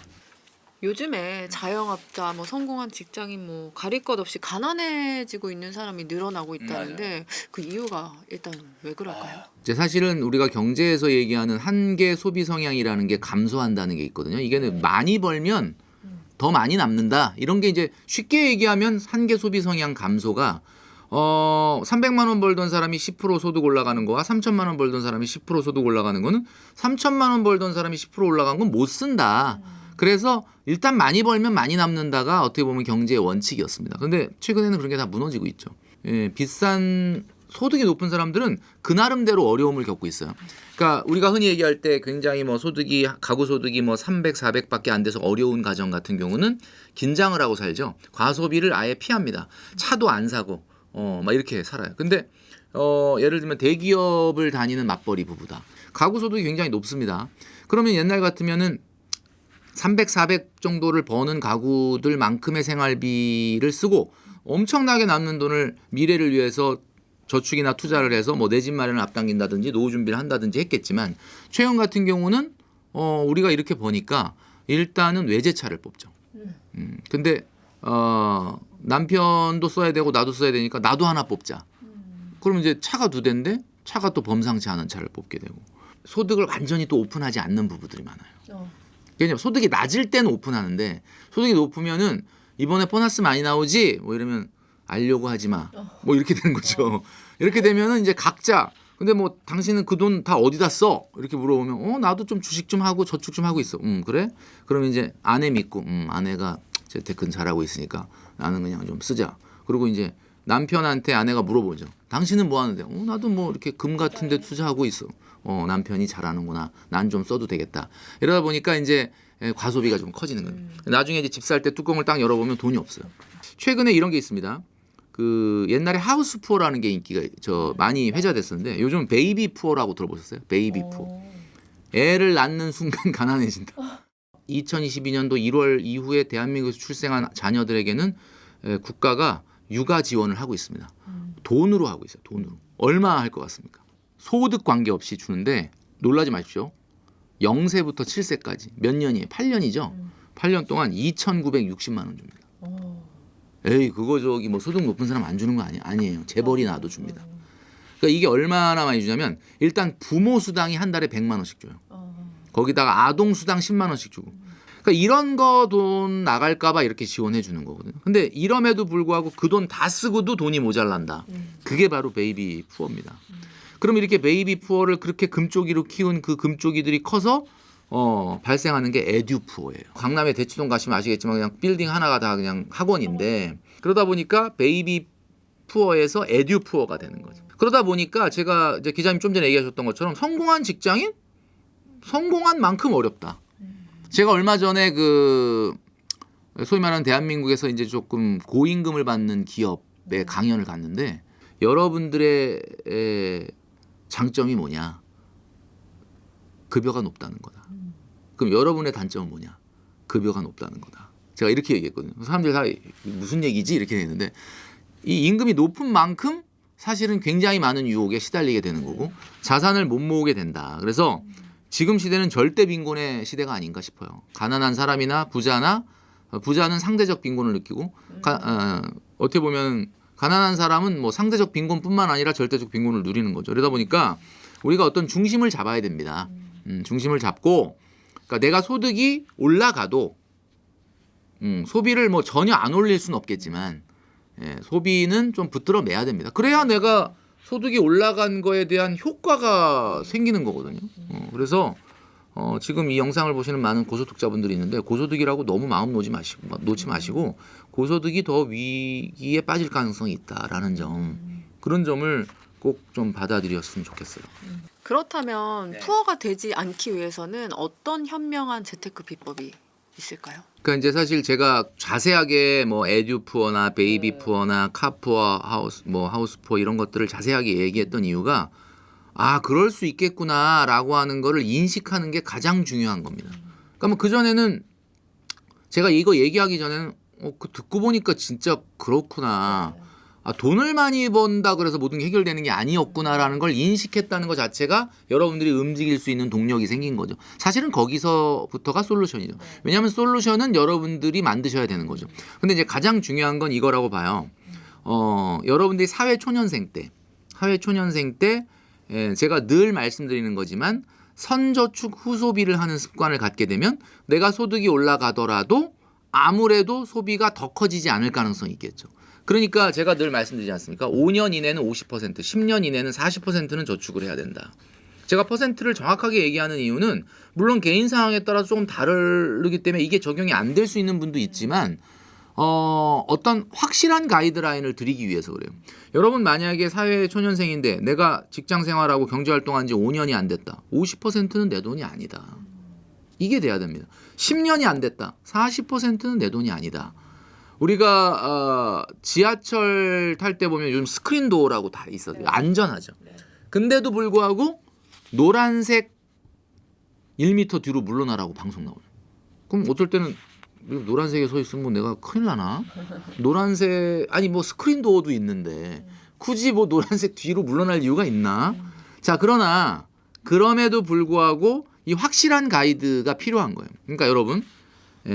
요즘에 자영업자, 뭐 성공한 직장인 뭐 가릴 것 없이 가난해지고 있는 사람이 늘어나고 있다는데 그 이유가 일단 왜 그럴까요? 이제 사실은 우리가 경제에서 얘기하는 한계 소비 성향이라는 게 감소한다는 게 있거든요. 이게 많이 벌면 더 많이 남는다. 이런 게 이제 쉽게 얘기하면 한계 소비 성향 감소가 300만 원 벌던 사람이 10% 소득 올라가는 거와 3천만 원 벌던 사람이 10% 소득 올라가는 거는 3천만 원 벌던 사람이 10% 올라간 건 못 쓴다. 그래서 일단 많이 벌면 많이 남는다가 어떻게 보면 경제의 원칙이었습니다. 그런데 최근에는 그런 게 다 무너지고 있죠. 예, 비싼 소득이 높은 사람들은 그 나름대로 어려움을 겪고 있어요. 그러니까 우리가 흔히 얘기할 때 굉장히 뭐 소득이 가구 소득이 뭐 300, 400밖에 안 돼서 어려운 가정 같은 경우는 긴장을 하고 살죠. 과소비를 아예 피합니다. 차도 안 사고 막 이렇게 살아요. 근데 예를 들면 대기업을 다니는 맞벌이 부부다. 가구 소득이 굉장히 높습니다. 그러면 옛날 같으면은 300, 400 정도를 버는 가구들만큼의 생활비를 쓰고 엄청나게 남는 돈을 미래를 위해서 저축이나 투자를 해서 뭐 내 집 마련을 앞당긴다든지 노후 준비를 한다든지 했겠지만 최근 같은 경우는 우리가 이렇게 보니까 일단은 외제차를 뽑죠. 근데 남편도 써야 되고 나도 써야 되니까 나도 하나 뽑자. 그러면 이제 차가 2대인데 차가 또 범상치 않은 차를 뽑게 되고 소득을 완전히 또 오픈하지 않는 부부들이 많아요. 왜냐면 소득이 낮을 때는 오픈하는데 소득이 높으면은 이번에 보너스 많이 나오지 뭐 이러면 알려고 하지 마. 뭐 이렇게 되는 거죠. 이렇게 되면은 이제 각자 근데 뭐 당신은 그 돈 다 어디다 써? 이렇게 물어보면 나도 좀 주식 좀 하고 저축 좀 하고 있어. 그래? 그러면 이제 아내 믿고 아내가 재테크는 잘하고 있으니까 나는 그냥 좀 쓰자. 그리고 이제 남편한테 아내가 물어보죠. 당신은 뭐 하는데? 나도 뭐 이렇게 금 같은 데 투자하고 있어. 남편이 잘하는구나. 난 좀 써도 되겠다. 이러다 보니까 이제 과소비가 좀 커지는 거예요. 나중에 이제 집 살 때 뚜껑을 딱 열어보면 돈이 없어요. 최근에 이런 게 있습니다. 그 옛날에 하우스 푸어라는 게 인기가 많이 회자됐었는데 요즘 베이비 푸어라고 들어보셨어요? 베이비 푸어. 애를 낳는 순간 가난해진다. 2022년도 1월 이후에 대한민국에서 출생한 자녀들에게는 국가가 육아 지원을 하고 있습니다. 돈으로 하고 있어요. 돈으로. 얼마 할 것 같습니까? 소득 관계없이 주는데 놀라지 마십시오. 0세부터 7세까지 몇 년이에요? 8년이죠. 8년 동안 2,960만 원 줍니다. 에이 그거 저기 뭐 소득 높은 사람 안 주는 거 아니에요. 재벌이 나도 줍니다. 그러니까 이게 얼마나 많이 주냐면 일단 부모 수당이 한 달에 100만 원씩 줘요. 거기다가 아동 수당 10만 원씩 주고. 그러니까 이런 거 돈 나갈까 봐 이렇게 지원해 주는 거거든요. 근데 이럼에도 불구하고 그 돈 다 쓰고도 돈이 모자란다. 그게 바로 베이비 푸어입니다. 그럼 이렇게 베이비 푸어를 그렇게 금쪽이로 키운 그 금쪽이들이 커서 발생하는 게 에듀 푸어예요. 강남에 대치동 가시면 아시겠지만 그냥 빌딩 하나가 다 그냥 학원인데 그러다 보니까 베이비 푸어에서 에듀 푸어가 되는 거죠. 그러다 보니까 제가 이제 기자님 좀 전에 얘기하셨던 것처럼 성공한 직장인 성공한 만큼 어렵다. 제가 얼마 전에 그 소위 말하는 대한민국에서 이제 조금 고임금을 받는 기업에 강연을 갔는데 여러분들의 장점이 뭐냐? 급여가 높다는 거다. 그럼 여러분의 단점은 뭐냐? 급여가 높다는 거다. 제가 이렇게 얘기했거든요. 사람들이 다 무슨 얘기지? 이렇게 했는데 이 임금이 높은 만큼 사실은 굉장히 많은 유혹에 시달리게 되는 거고 자산을 못 모으게 된다. 그래서 지금 시대는 절대 빈곤의 시대가 아닌가 싶어요. 가난한 사람이나 부자는 상대적 빈곤을 느끼고 어떻게 보면 가난한 사람은 뭐 상대적 빈곤뿐만 아니라 절대적 빈곤을 누리는 거죠. 그러다 보니까 우리가 어떤 중심을 잡아야 됩니다. 중심을 잡고 그러니까 내가 소득이 올라가도 소비를 뭐 전혀 안 올릴 수는 없겠지만 소비는 좀 붙들어매야 됩니다. 그래야 내가 소득이 올라간 거에 대한 효과가 생기는 거거든요. 그래서 지금 이 영상을 보시는 많은 고소득자분들이 있는데 고소득이라고 너무 마음 놓지 마시고 고소득이 더 위기에 빠질 가능성이 있다라는 점 그런 점을 꼭 좀 받아들였으면 좋겠어요. 그렇다면 푸어가 되지 않기 위해서는 어떤 현명한 재테크 비법이 있을까요? 그러니까 이제 사실 제가 자세하게 뭐 에듀 푸어나 베이비 푸어나 카 푸어 하우스 푸어 이런 것들을 자세하게 얘기했던 이유가 아, 그럴 수 있겠구나라고 하는 거를 인식하는 게 가장 중요한 겁니다. 그러니까 뭐 그전에는 제가 이거 얘기하기 전에는 그 듣고 보니까 진짜 그렇구나. 아, 돈을 많이 번다 그래서 모든 게 해결되는 게 아니었구나라는 걸 인식했다는 것 자체가 여러분들이 움직일 수 있는 동력이 생긴 거죠. 사실은 거기서부터가 솔루션이죠. 왜냐하면 솔루션은 여러분들이 만드셔야 되는 거죠. 근데 이제 가장 중요한 건 이거라고 봐요. 여러분들이 사회초년생 때 제가 늘 말씀드리는 거지만 선저축 후소비를 하는 습관을 갖게 되면 내가 소득이 올라가더라도 아무래도 소비가 더 커지지 않을 가능성이 있겠죠. 그러니까 제가 늘 말씀드리지 않습니까? 5년 이내는 50%, 10년 이내는 40%는 저축을 해야 된다. 제가 퍼센트를 정확하게 얘기하는 이유는 물론 개인 상황에 따라서 조금 다르기 때문에 이게 적용이 안 될 수 있는 분도 있지만 어떤 확실한 가이드라인을 드리기 위해서 그래요. 여러분 만약에 사회 초년생인데 내가 직장 생활하고 경제 활동한 지 5년이 안 됐다. 50%는 내 돈이 아니다. 이게 돼야 됩니다. 10년이 안 됐다. 40%는 내 돈이 아니다. 우리가 지하철 탈 때 보면 요즘 스크린 도어라고 다 있어요. 안전하죠. 근데도 불구하고 노란색 1m 뒤로 물러나라고 방송 나와요. 그럼 어쩔 때는 노란색에 서 있으면 내가 큰일 나나? 노란색 아니 뭐 스크린 도어도 있는데 굳이 뭐 노란색 뒤로 물러날 이유가 있나? 자, 그러나 그럼에도 불구하고 이 확실한 가이드가 필요한 거예요. 그러니까 여러분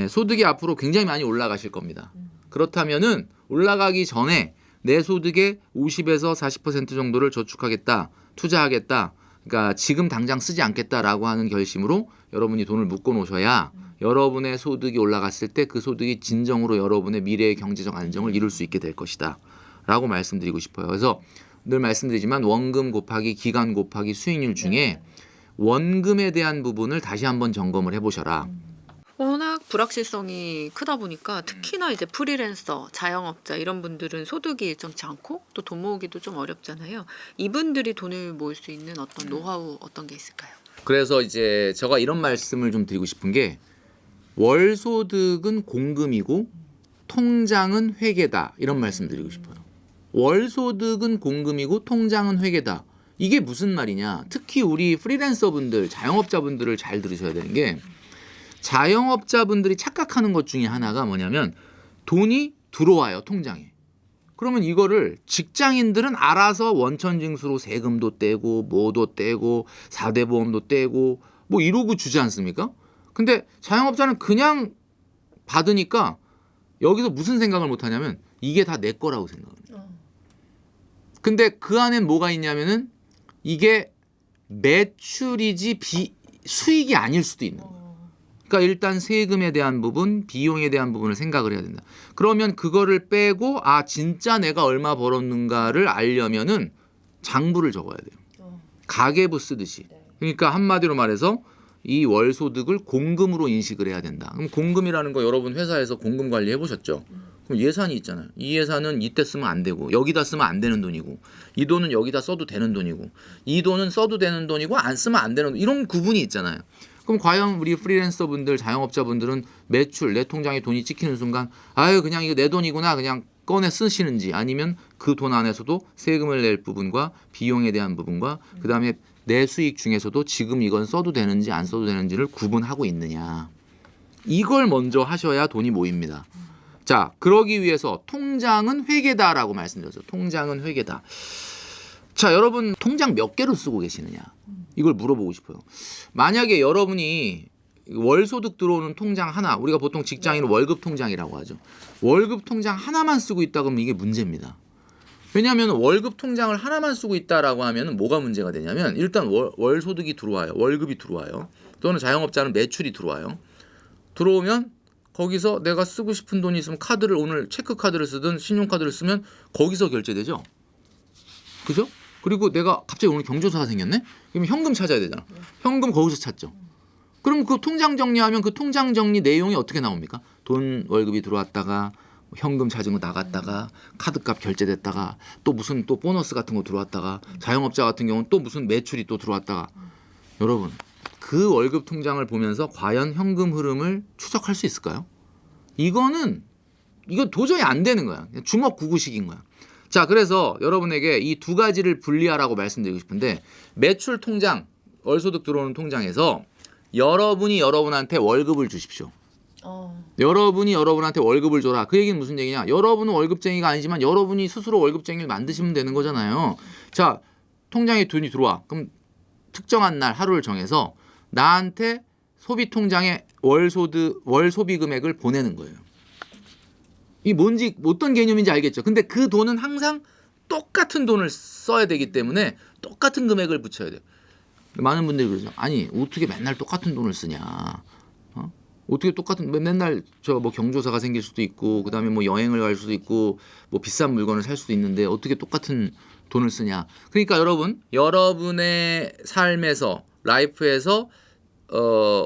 소득이 앞으로 굉장히 많이 올라가실 겁니다. 그렇다면은 올라가기 전에 내 소득의 50에서 40% 정도를 저축하겠다, 투자하겠다. 그러니까 지금 당장 쓰지 않겠다라고 하는 결심으로 여러분이 돈을 묶어 놓으셔야 여러분의 소득이 올라갔을 때 그 소득이 진정으로 여러분의 미래의 경제적 안정을 이룰 수 있게 될 것이다 라고 말씀드리고 싶어요. 그래서 늘 말씀드리지만 원금 곱하기 기간 곱하기 수익률 중에 원금에 대한 부분을 다시 한번 점검을 해보셔라. 워낙 불확실성이 크다 보니까 특히나 이제 프리랜서, 자영업자 이런 분들은 소득이 일정치 않고 또 돈 모으기도 좀 어렵잖아요. 이분들이 돈을 모을 수 있는 어떤 노하우 어떤 게 있을까요? 그래서 이제 제가 이런 말씀을 좀 드리고 싶은 게 월소득은 공금이고 통장은 회계다 이런 말씀 드리고 싶어요. 월소득은 공금이고 통장은 회계다. 이게 무슨 말이냐? 특히 우리 프리랜서분들, 자영업자분들을 잘 들으셔야 되는 게 자영업자분들이 착각하는 것 중에 하나가 뭐냐면 돈이 들어와요, 통장에. 그러면 이거를 직장인들은 알아서 원천징수로 세금도 떼고 뭐도 떼고 4대 보험도 떼고 뭐 이러고 주지 않습니까? 근데 자영업자는 그냥 받으니까 여기서 무슨 생각을 못 하냐면 이게 다 내 거라고 생각합니다. 근데 그 안엔 뭐가 있냐면은 이게 매출이지 수익이 아닐 수도 있는 거예요. 그러니까 일단 세금에 대한 부분, 비용에 대한 부분을 생각을 해야 된다. 그러면 그거를 빼고 아 진짜 내가 얼마 벌었는가를 알려면은 장부를 적어야 돼요. 가계부 쓰듯이. 그러니까 한마디로 말해서 이 월소득을 공금으로 인식을 해야 된다. 그럼 공금이라는 거 여러분 회사에서 공금 관리 해보셨죠? 그럼 예산이 있잖아요. 이 예산은 이때 쓰면 안 되고 여기다 쓰면 안 되는 돈이고 이 돈은 여기다 써도 되는 돈이고 이 돈은 써도 되는 돈이고 안 쓰면 안 되는 돈 이런 구분이 있잖아요. 그럼 과연 우리 프리랜서 분들, 자영업자 분들은 매출, 내 통장에 돈이 찍히는 순간 아유 그냥 이거 내 돈이구나 그냥 꺼내 쓰시는지 아니면 그 돈 안에서도 세금을 낼 부분과 비용에 대한 부분과 그다음에 내 수익 중에서도 지금 이건 써도 되는지 안 써도 되는지를 구분하고 있느냐. 이걸 먼저 하셔야 돈이 모입니다. 자, 그러기 위해서 통장은 회계다라고 말씀드렸죠. 통장은 회계다. 자, 여러분 통장 몇 개로 쓰고 계시느냐. 이걸 물어보고 싶어요. 만약에 여러분이 월소득 들어오는 통장 하나, 우리가 보통 직장인은 월급 통장이라고 하죠. 월급 통장 하나만 쓰고 있다 그러면 이게 문제입니다. 왜냐하면 월급 통장을 하나만 쓰고 있다라고 하면 뭐가 문제가 되냐면 일단 월소득이 들어와요. 월급이 들어와요. 또는 자영업자는 매출이 들어와요. 들어오면 거기서 내가 쓰고 싶은 돈이 있으면 카드를 오늘 체크카드를 쓰든 신용카드를 쓰면 거기서 결제되죠. 그죠? 그리고 내가 갑자기 오늘 경조사가 생겼네? 그럼 현금 찾아야 되잖아. 현금 거기서 찾죠. 그럼 그 통장 정리하면 그 통장 정리 내용이 어떻게 나옵니까? 돈 월급이 들어왔다가 현금 찾은 거 나갔다가 카드값 결제됐다가 또 무슨 또 보너스 같은 거 들어왔다가 자영업자 같은 경우는 또 무슨 매출이 또 들어왔다가 여러분 그 월급 통장을 보면서 과연 현금 흐름을 추적할 수 있을까요? 이거 도저히 안 되는 거야. 주먹 구구식인 거야. 자, 그래서 여러분에게 이 두 가지를 분리하라고 말씀드리고 싶은데 매출 통장, 월소득 들어오는 통장에서 여러분이 여러분한테 월급을 주십시오. 여러분이 여러분한테 월급을 줘라. 그 얘기는 무슨 얘기냐? 여러분은 월급쟁이가 아니지만 여러분이 스스로 월급쟁이를 만드시면 되는 거잖아요. 자, 통장에 돈이 들어와. 그럼 특정한 날 하루를 정해서 나한테 소비 통장에 월 소비 금액을 보내는 거예요. 이 뭔지 어떤 개념인지 알겠죠? 근데 그 돈은 항상 똑같은 돈을 써야 되기 때문에 똑같은 금액을 붙여야 돼요. 많은 분들이 그러죠. 아니 어떻게 맨날 똑같은 돈을 쓰냐? 어떻게 똑같은 맨날 저 뭐 경조사가 생길 수도 있고 그다음에 뭐 여행을 갈 수도 있고 뭐 비싼 물건을 살 수도 있는데 어떻게 똑같은 돈을 쓰냐? 그러니까 여러분의 삶에서 라이프에서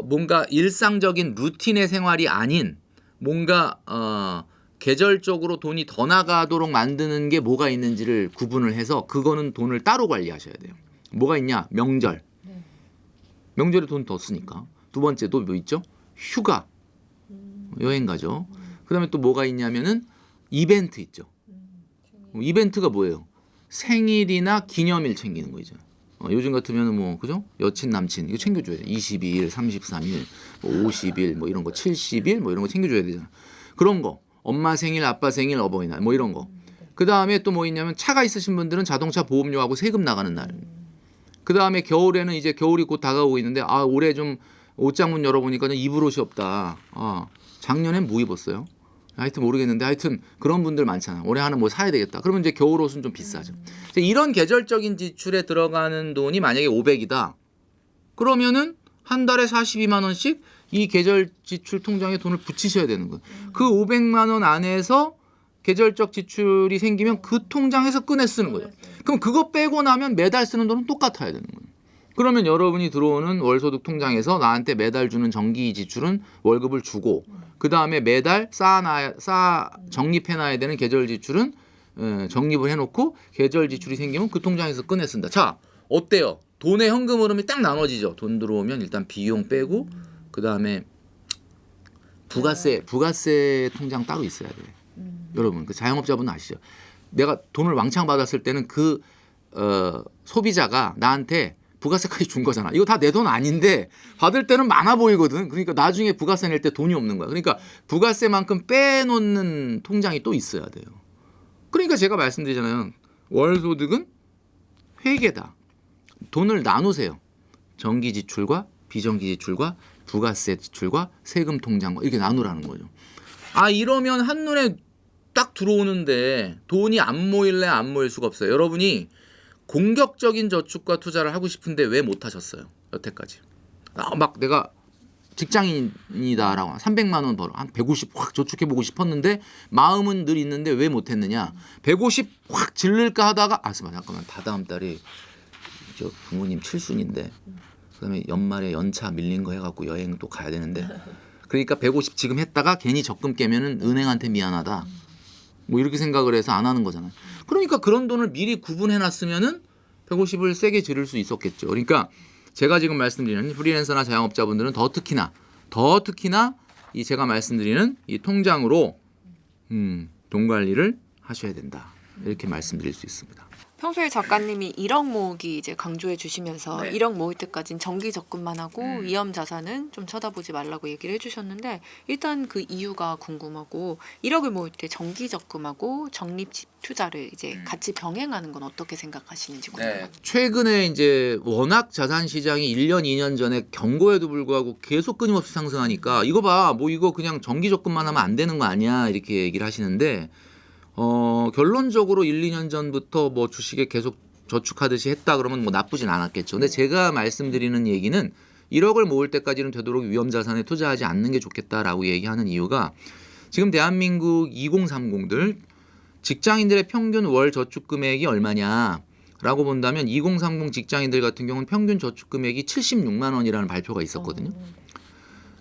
뭔가 일상적인 루틴의 생활이 아닌 뭔가 계절적으로 돈이 더 나가도록 만드는 게 뭐가 있는지를 구분을 해서 그거는 돈을 따로 관리하셔야 돼요. 뭐가 있냐? 명절. 명절에 돈 더 쓰니까. 두 번째 또 뭐 있죠? 휴가. 여행 가죠. 그다음에 또 뭐가 있냐면은 이벤트 있죠. 이벤트가 뭐예요? 생일이나 기념일 챙기는 거죠. 요즘 같으면은 뭐 그죠? 여친 남친 이거 챙겨줘야 돼. 22일, 33일, 뭐 50일, 뭐 이런 거 70일 뭐 이런 거 챙겨줘야 되잖아. 그런 거. 엄마 생일, 아빠 생일, 어버이날 뭐 이런 거. 그 다음에 또 뭐 있냐면 차가 있으신 분들은 자동차 보험료하고 세금 나가는 날. 그 다음에 겨울에는 이제 겨울이 곧 다가오고 있는데 올해 좀 옷장 문 열어보니까는 입을 옷이 없다. 작년엔 뭐 입었어요? 하여튼 모르겠는데 하여튼 그런 분들 많잖아. 올해 하나 뭐 사야 되겠다. 그러면 이제 겨울 옷은 좀 비싸죠. 이런 계절적인 지출에 들어가는 돈이 만약에 500이다. 그러면은 한 달에 42만 원씩 이 계절 지출 통장에 돈을 붙이셔야 되는 거예요. 그 500만 원 안에서 계절적 지출이 생기면 그 통장에서 꺼내 쓰는 거예요. 그럼 그거 빼고 나면 매달 쓰는 돈은 똑같아야 되는 거예요. 그러면 여러분이 들어오는 월소득 통장에서 나한테 매달 주는 정기 지출은 월급을 주고 그 다음에 매달 적립해놔야 되는 계절 지출은 적립을 해놓고 계절 지출이 생기면 그 통장에서 꺼내 쓴다. 자, 어때요? 돈의 현금 흐름이 딱 나눠지죠. 돈 들어오면 일단 비용 빼고 그 다음에 부가세 통장 따로 있어야 돼. 여러분 그 자영업자분 아시죠? 내가 돈을 왕창 받았을 때는 그 소비자가 나한테 부가세까지 준 거잖아. 이거 다 내 돈 아닌데 받을 때는 많아 보이거든. 그러니까 나중에 부가세 낼 때 돈이 없는 거야. 그러니까 부가세만큼 빼놓는 통장이 또 있어야 돼요. 그러니까 제가 말씀드리잖아요. 월소득은 회계다. 돈을 나누세요. 정기 지출과 비정기 지출과 부가세 지출과 세금 통장과 이렇게 나누라는 거죠. 이러면 한눈에 딱 들어오는데 돈이 안 모일래 안 모일 수가 없어요. 여러분이 공격적인 저축과 투자를 하고 싶은데 왜 못 하셨어요? 여태까지. 막 내가 직장인이다라고 300만 원 벌어. 한 150 확 저축해보고 싶었는데 마음은 늘 있는데 왜 못했느냐. 150 확 질를까 하다가 잠깐만 다다음 달에 저 부모님 칠순인데 그다음에 연말에 연차 밀린 거 해갖고 여행 또 가야 되는데 그러니까 150 지금 했다가 괜히 적금 깨면은 은행한테 미안하다. 뭐 이렇게 생각을 해서 안 하는 거잖아요. 그러니까 그런 돈을 미리 구분해놨으면은 150을 세게 지를 수 있었겠죠. 그러니까 제가 지금 말씀드리는 프리랜서나 자영업자분들은 더 특히나 이 제가 말씀드리는 이 통장으로 돈 관리를 하셔야 된다. 이렇게 말씀드릴 수 있습니다. 평소에 작가님이 1억 모으기 이제 강조해 주시면서 1억 모을 때까지는 정기 적금만 하고 위험 자산은 좀 쳐다보지 말라고 얘기를 해주셨는데 일단 그 이유가 궁금하고 1억을 모을 때 정기 적금하고 적립 투자를 이제 같이 병행하는 건 어떻게 생각하시는지 궁금해요. 최근에 이제 워낙 자산 시장이 1년, 2년 전에 경고에도 불구하고 계속 끊임없이 상승하니까 이거 봐, 뭐 이거 그냥 정기 적금만 하면 안 되는 거 아니야 이렇게 얘기를 하시는데. 결론적으로 1, 2년 전부터 뭐 주식에 계속 저축하듯이 했다 그러면 뭐 나쁘진 않았겠죠. 근데 제가 말씀드리는 얘기는 1억을 모을 때까지는 되도록 위험 자산에 투자하지 않는 게 좋겠다라고 얘기하는 이유가 지금 대한민국 2030들 직장인들의 평균 월 저축 금액이 얼마냐라고 본다면 2030 직장인들 같은 경우는 평균 저축 금액이 76만 원이라는 발표가 있었거든요.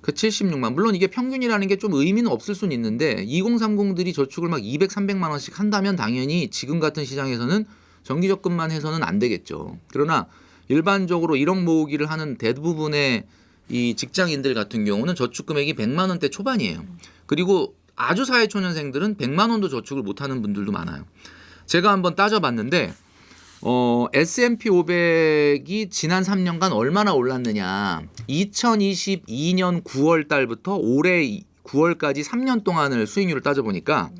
그 76만 물론 이게 평균이라는 게 좀 의미는 없을 수는 있는데 2030들이 저축을 막 200, 300만 원씩 한다면 당연히 지금 같은 시장에서는 정기 적금만 해서는 안 되겠죠. 그러나 일반적으로 1억 모으기를 하는 대부분의 이 직장인들 같은 경우는 저축 금액이 100만 원대 초반이에요. 그리고 아주 사회초년생들은 100만 원도 저축을 못 하는 분들도 많아요. 제가 한번 따져봤는데 S&P 500이 지난 3년간 얼마나 올랐느냐. 2022년 9월 달부터 올해 9월까지 3년 동안을 수익률을 따져보니까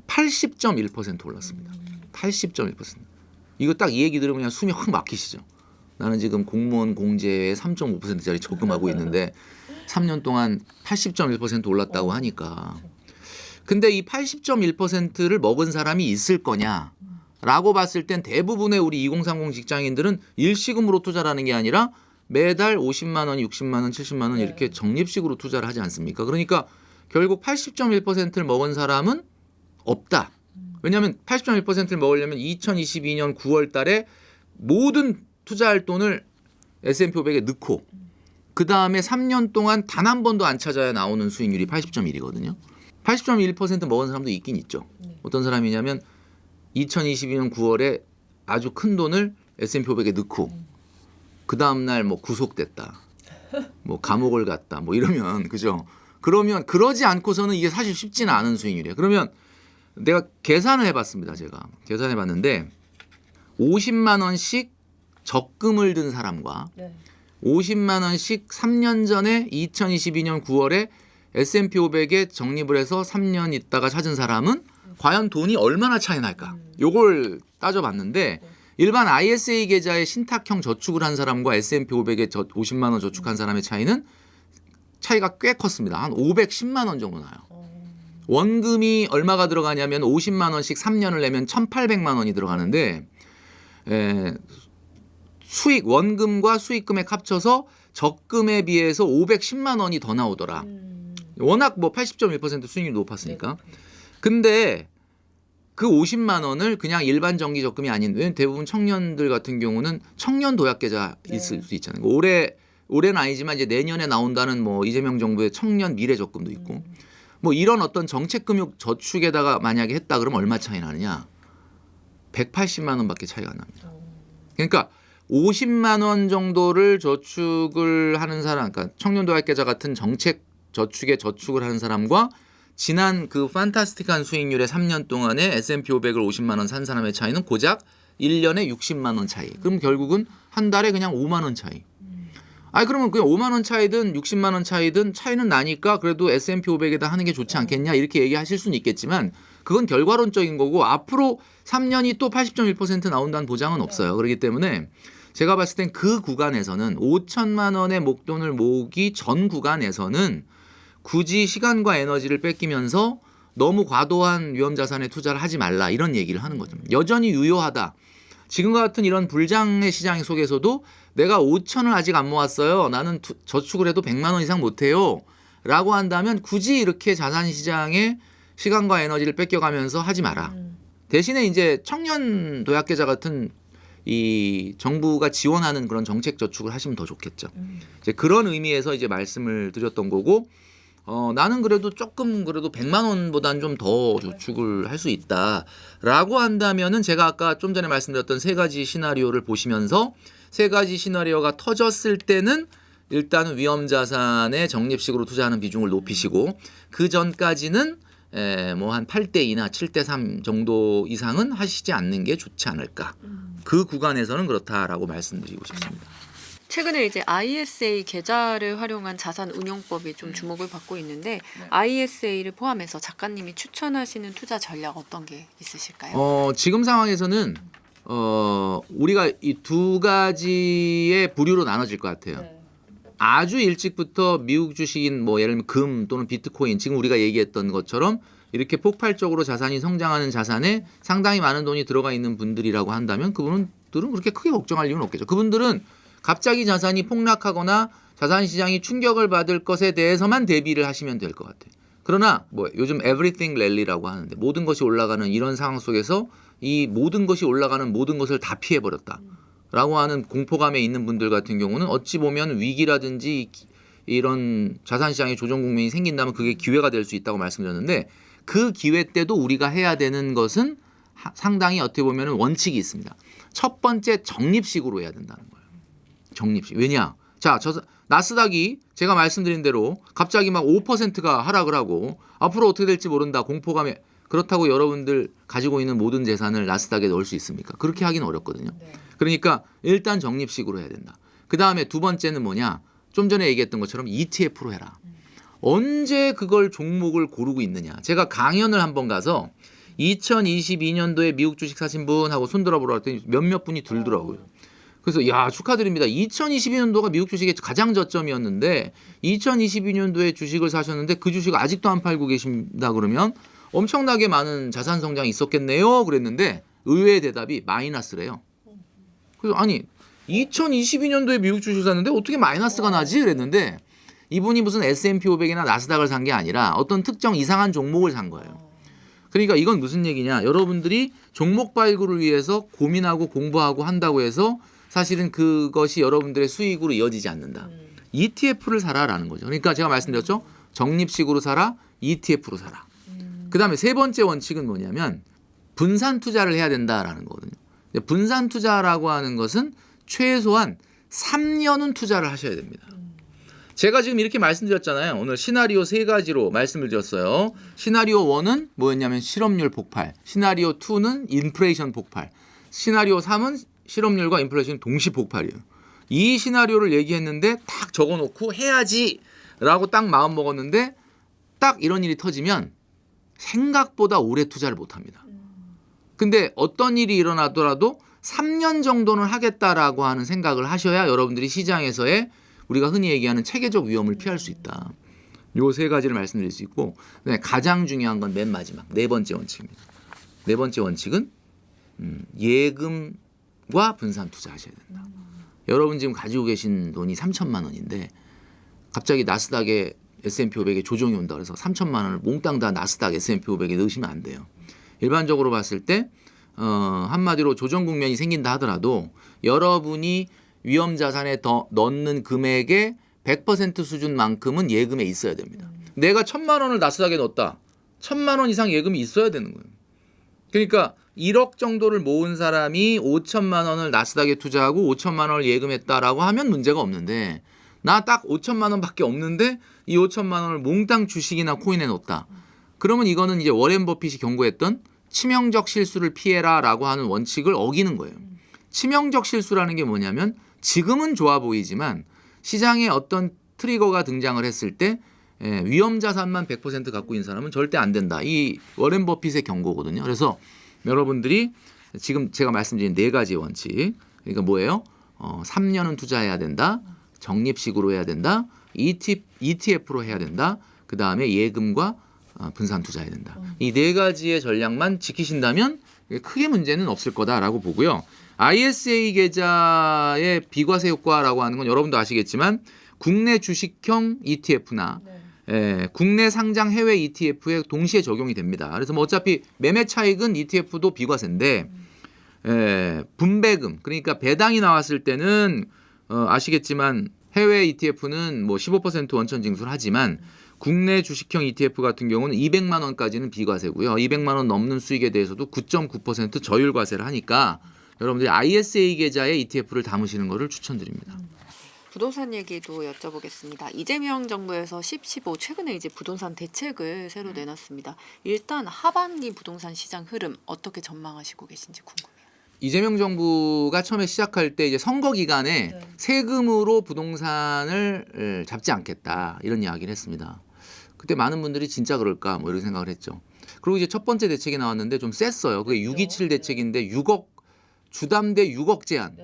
80.1% 올랐습니다. 80.1%. 이거 딱 이 얘기 들으면 그냥 숨이 확 막히시죠. 나는 지금 공무원 공제에 3.5%짜리 적금하고 있는데 3년 동안 80.1% 올랐다고 하니까. 근데 이 80.1%를 먹은 사람이 있을 거냐? 라고 봤을 땐 대부분의 우리 2030 직장인들은 일시금으로 투자라는 게 아니라 매달 50만 원, 60만 원, 70만 원 이렇게 적립식으로 투자를 하지 않습니까? 그러니까 결국 80.1%를 먹은 사람은 없다. 왜냐하면 80.1%를 먹으려면 2022년 9월 달에 모든 투자할 돈을 S&P 500에 넣고 그 다음에 3년 동안 단 한 번도 안 찾아야 나오는 수익률이 80.1이거든요. 80.1% 먹은 사람도 있긴 있죠. 어떤 사람이냐면 2022년 9월에 아주 큰 돈을 S&P 500에 넣고 그 다음날 뭐 구속됐다. 뭐 감옥을 갔다. 뭐 이러면 그죠. 그러면 그러지 않고서는 이게 사실 쉽지는 않은 수익률이에요. 그러면 내가 계산을 해봤습니다. 제가 계산해봤는데 50만 원씩 적금을 든 사람과 50만 원씩 3년 전에 2022년 9월에 S&P 500에 적립을 해서 3년 있다가 찾은 사람은 과연 돈이 얼마나 차이 날까? 요걸 따져봤는데 일반 ISA 계좌에 신탁형 저축을 한 사람과 S&P 500에 50만 원 저축한 사람의 차이가 꽤 컸습니다. 한 510만 원 정도 나요. 원금이 얼마가 들어가냐면 50만 원씩 3년을 내면 1,800만 원이 들어가는데 수익 원금과 수익금액 합쳐서 적금에 비해서 510만 원이 더 나오더라. 워낙 뭐 80.1% 수익률이 높았으니까. 근데 그 50만 원을 그냥 일반 정기 적금이 아닌데 대부분 청년들 같은 경우는 청년 도약 계좌 있을 수 있잖아요. 올해는 아니지만 이제 내년에 나온다는 뭐 이재명 정부의 청년 미래 적금도 있고 뭐 이런 어떤 정책금융 저축에다가 만약에 했다 그러면 얼마 차이 나느냐? 180만 원밖에 차이가 안 납니다. 그러니까 50만 원 정도를 저축을 하는 사람, 그러니까 청년 도약 계좌 같은 정책 저축에 저축을 하는 사람과 지난 그 판타스틱한 수익률의 3년 동안에 S&P 500을 50만 원 산 사람의 차이는 고작 1년에 60만 원 차이. 그럼 결국은 한 달에 그냥 5만 원 차이. 그러면 그냥 5만 원 차이든 60만 원 차이든 차이는 나니까 그래도 S&P 500에다 하는 게 좋지 않겠냐 이렇게 얘기하실 수는 있겠지만 그건 결과론적인 거고 앞으로 3년이 또 80.1% 나온다는 보장은 없어요. 그렇기 때문에 제가 봤을 땐 그 구간에서는 5천만 원의 목돈을 모으기 전 구간에서는 굳이 시간과 에너지를 뺏기면서 너무 과도한 위험자산에 투자를 하지 말라 이런 얘기를 하는 거죠. 여전히 유효하다. 지금과 같은 이런 불장의 시장 속에서도 내가 5천을 아직 안 모았어요. 나는 저축을 해도 100만 원 이상 못해요. 라고 한다면 굳이 이렇게 자산시장에 시간과 에너지를 뺏겨가면서 하지 마라. 대신에 이제 청년 도약계좌 같은 이 정부가 지원하는 그런 정책 저축을 하시면 더 좋겠죠. 이제 그런 의미에서 이제 말씀을 드렸던 거고 나는 그래도 조금 그래도 100만 원보다는 좀 더 저축을 할 수 있다라고 한다면은 제가 아까 좀 전에 말씀드렸던 세 가지 시나리오를 보시면서 세 가지 시나리오가 터졌을 때는 일단은 위험자산에 적립식으로 투자하는 비중을 높이시고 그 전까지는 뭐 한 8대2나 7대3 정도 이상은 하시지 않는 게 좋지 않을까. 그 구간에서는 그렇다라고 말씀드리고 싶습니다. 최근에 이제 ISA 계좌를 활용한 자산 운용법이 좀 주목을 받고 있는데 ISA를 포함해서 작가님이 추천하시는 투자 전략 어떤 게 있으실까요? 지금 상황에서는 우리가 이 두 가지의 부류로 나눠질 것 같아요. 아주 일찍부터 미국 주식인 뭐 예를 들면 금 또는 비트코인 지금 우리가 얘기했던 것처럼 이렇게 폭발적으로 자산이 성장하는 자산에 상당히 많은 돈이 들어가 있는 분들이라고 한다면 그분들은 그렇게 크게 걱정할 이유는 없겠죠. 그분들은 갑자기 자산이 폭락하거나 자산 시장이 충격을 받을 것에 대해서만 대비를 하시면 될 것 같아요. 그러나 뭐 요즘 everything rally라고 하는데 모든 것이 올라가는 이런 상황 속에서 이 모든 것이 올라가는 모든 것을 다 피해버렸다. 라고 하는 공포감에 있는 분들 같은 경우는 어찌 보면 위기라든지 이런 자산시장의 조정 국면이 생긴다면 그게 기회가 될 수 있다고 말씀드렸는데 그 기회 때도 우리가 해야 되는 것은 상당히 어떻게 보면 원칙이 있습니다. 첫 번째 적립식으로 해야 된다는 거예요. 적립식. 왜냐? 자, 나스닥이 제가 말씀드린 대로 갑자기 막 5%가 하락을 하고 앞으로 어떻게 될지 모른다 공포감에 그렇다고 여러분들 가지고 있는 모든 재산을 나스닥에 넣을 수 있습니까? 그렇게 하기는 어렵거든요. 네. 그러니까 일단 적립식으로 해야 된다. 그 다음에 두 번째는 뭐냐? 좀 전에 얘기했던 것처럼 ETF로 해라. 언제 그걸 종목을 고르고 있느냐. 제가 강연을 한번 가서 2022년도에 미국 주식 사신 분 하고 손들어 보라 했더니 몇몇 분이 들더라고요. 그래서 야 축하드립니다. 2022년도가 미국 주식의 가장 저점이었는데 2022년도에 주식을 사셨는데 그 주식 아직도 안 팔고 계신다 그러면 엄청나게 많은 자산 성장이 있었겠네요. 그랬는데 의외의 대답이 마이너스래요. 그래서 아니 2022년도에 미국 주식 샀는데 어떻게 마이너스가 나지? 그랬는데 이분이 무슨 S&P 500이나 나스닥을 산 게 아니라 어떤 특정 이상한 종목을 산 거예요. 그러니까 이건 무슨 얘기냐? 여러분들이 종목 발굴을 위해서 고민하고 공부하고 한다고 해서 사실은 그것이 여러분들의 수익으로 이어지지 않는다. ETF를 사라라는 거죠. 그러니까 제가 말씀드렸죠. 적립식으로 사라, ETF로 사라. 그다음에 세 번째 원칙은 뭐냐면 분산 투자를 해야 된다라는 거거든요. 분산 투자라고 하는 것은 최소한 3년은 투자를 하셔야 됩니다. 제가 지금 이렇게 말씀드렸잖아요. 오늘 시나리오 세 가지로 말씀을 드렸어요. 시나리오 1은 뭐였냐면 실업률 폭발, 시나리오 2는 인플레이션 폭발, 시나리오 3은 실업률과 인플레이션 동시 폭발이에요. 이 시나리오를 얘기했는데 딱 적어놓고 해야지라고 딱 마음 먹었는데 딱 이런 일이 터지면 생각보다 오래 투자를 못합니다. 근데 어떤 일이 일어나더라도 3년 정도는 하겠다라고 하는 생각을 하셔야 여러분들이 시장에서의 우리가 흔히 얘기하는 체계적 위험을 피할 수 있다. 요 세 가지를 말씀드릴 수 있고 가장 중요한 건 맨 마지막 네 번째 원칙입니다. 네 번째 원칙은 예금과 분산 투자하셔야 된다. 여러분 지금 가지고 계신 돈이 3천만 원인데 갑자기 나스닥에 S&P 500에 조정이 온다 그래서 3천만 원을 몽땅 다 나스닥 S&P 500에 넣으시면 안 돼요. 일반적으로 봤을 때 한마디로 조정 국면이 생긴다 하더라도 여러분이 위험 자산에 더 넣는 금액의 100% 수준만큼은 예금에 있어야 됩니다. 내가 1,000만 원을 나스닥에 넣었다. 1,000만 원 이상 예금이 있어야 되는 거예요. 그러니까 1억 정도를 모은 사람이 5천만 원을 나스닥에 투자하고 5천만 원을 예금했다라고 하면 문제가 없는데 나 딱 5천만 원밖에 없는데 이 5천만 원을 몽땅 주식이나 코인에 넣었다. 그러면 이거는 이제 워렌 버핏이 경고했던 치명적 실수를 피해라라고 하는 원칙을 어기는 거예요. 치명적 실수라는 게 뭐냐면 지금은 좋아 보이지만 시장에 어떤 트리거가 등장을 했을 때 위험 자산만 100% 갖고 있는 사람은 절대 안 된다. 이 워렌 버핏의 경고거든요. 그래서 여러분들이 지금 제가 말씀드린 네 가지 원칙. 그러니까 뭐예요? 3년은 투자해야 된다. 적립식으로 해야 된다. ETF로 해야 된다. 그다음에 예금과 분산 투자해야 된다. 이 네 가지의 전략만 지키신다면 크게 문제는 없을 거다라고 보고요. ISA 계좌의 비과세 효과라고 하는 건 여러분도 아시겠지만 국내 주식형 ETF나 국내 상장 해외 ETF에 동시에 적용이 됩니다. 그래서 뭐 어차피 매매 차익은 ETF도 비과세인데 분배금 그러니까 배당이 나왔을 때는 아시겠지만 해외 ETF는 뭐 15% 원천 징수를 하지만 국내 주식형 ETF 같은 경우는 200만 원까지는 비과세고요. 200만 원 넘는 수익에 대해서도 9.9% 저율 과세를 하니까 여러분들이 ISA 계좌에 ETF를 담으시는 것을 추천드립니다. 부동산 얘기도 여쭤보겠습니다. 이재명 정부에서 15 최근에 이제 부동산 대책을 새로 내놨습니다. 일단 하반기 부동산 시장 흐름 어떻게 전망하시고 계신지 궁금해요. 이재명 정부가 처음에 시작할 때 이제 선거 기간에 세금으로 부동산을 잡지 않겠다 이런 이야기를 했습니다. 그때 많은 분들이 진짜 그럴까 뭐 이런 생각을 했죠. 그리고 이제 첫 번째 대책이 나왔는데 좀 셌어요. 그게 627 대책인데 6억 주담대 6억 제한.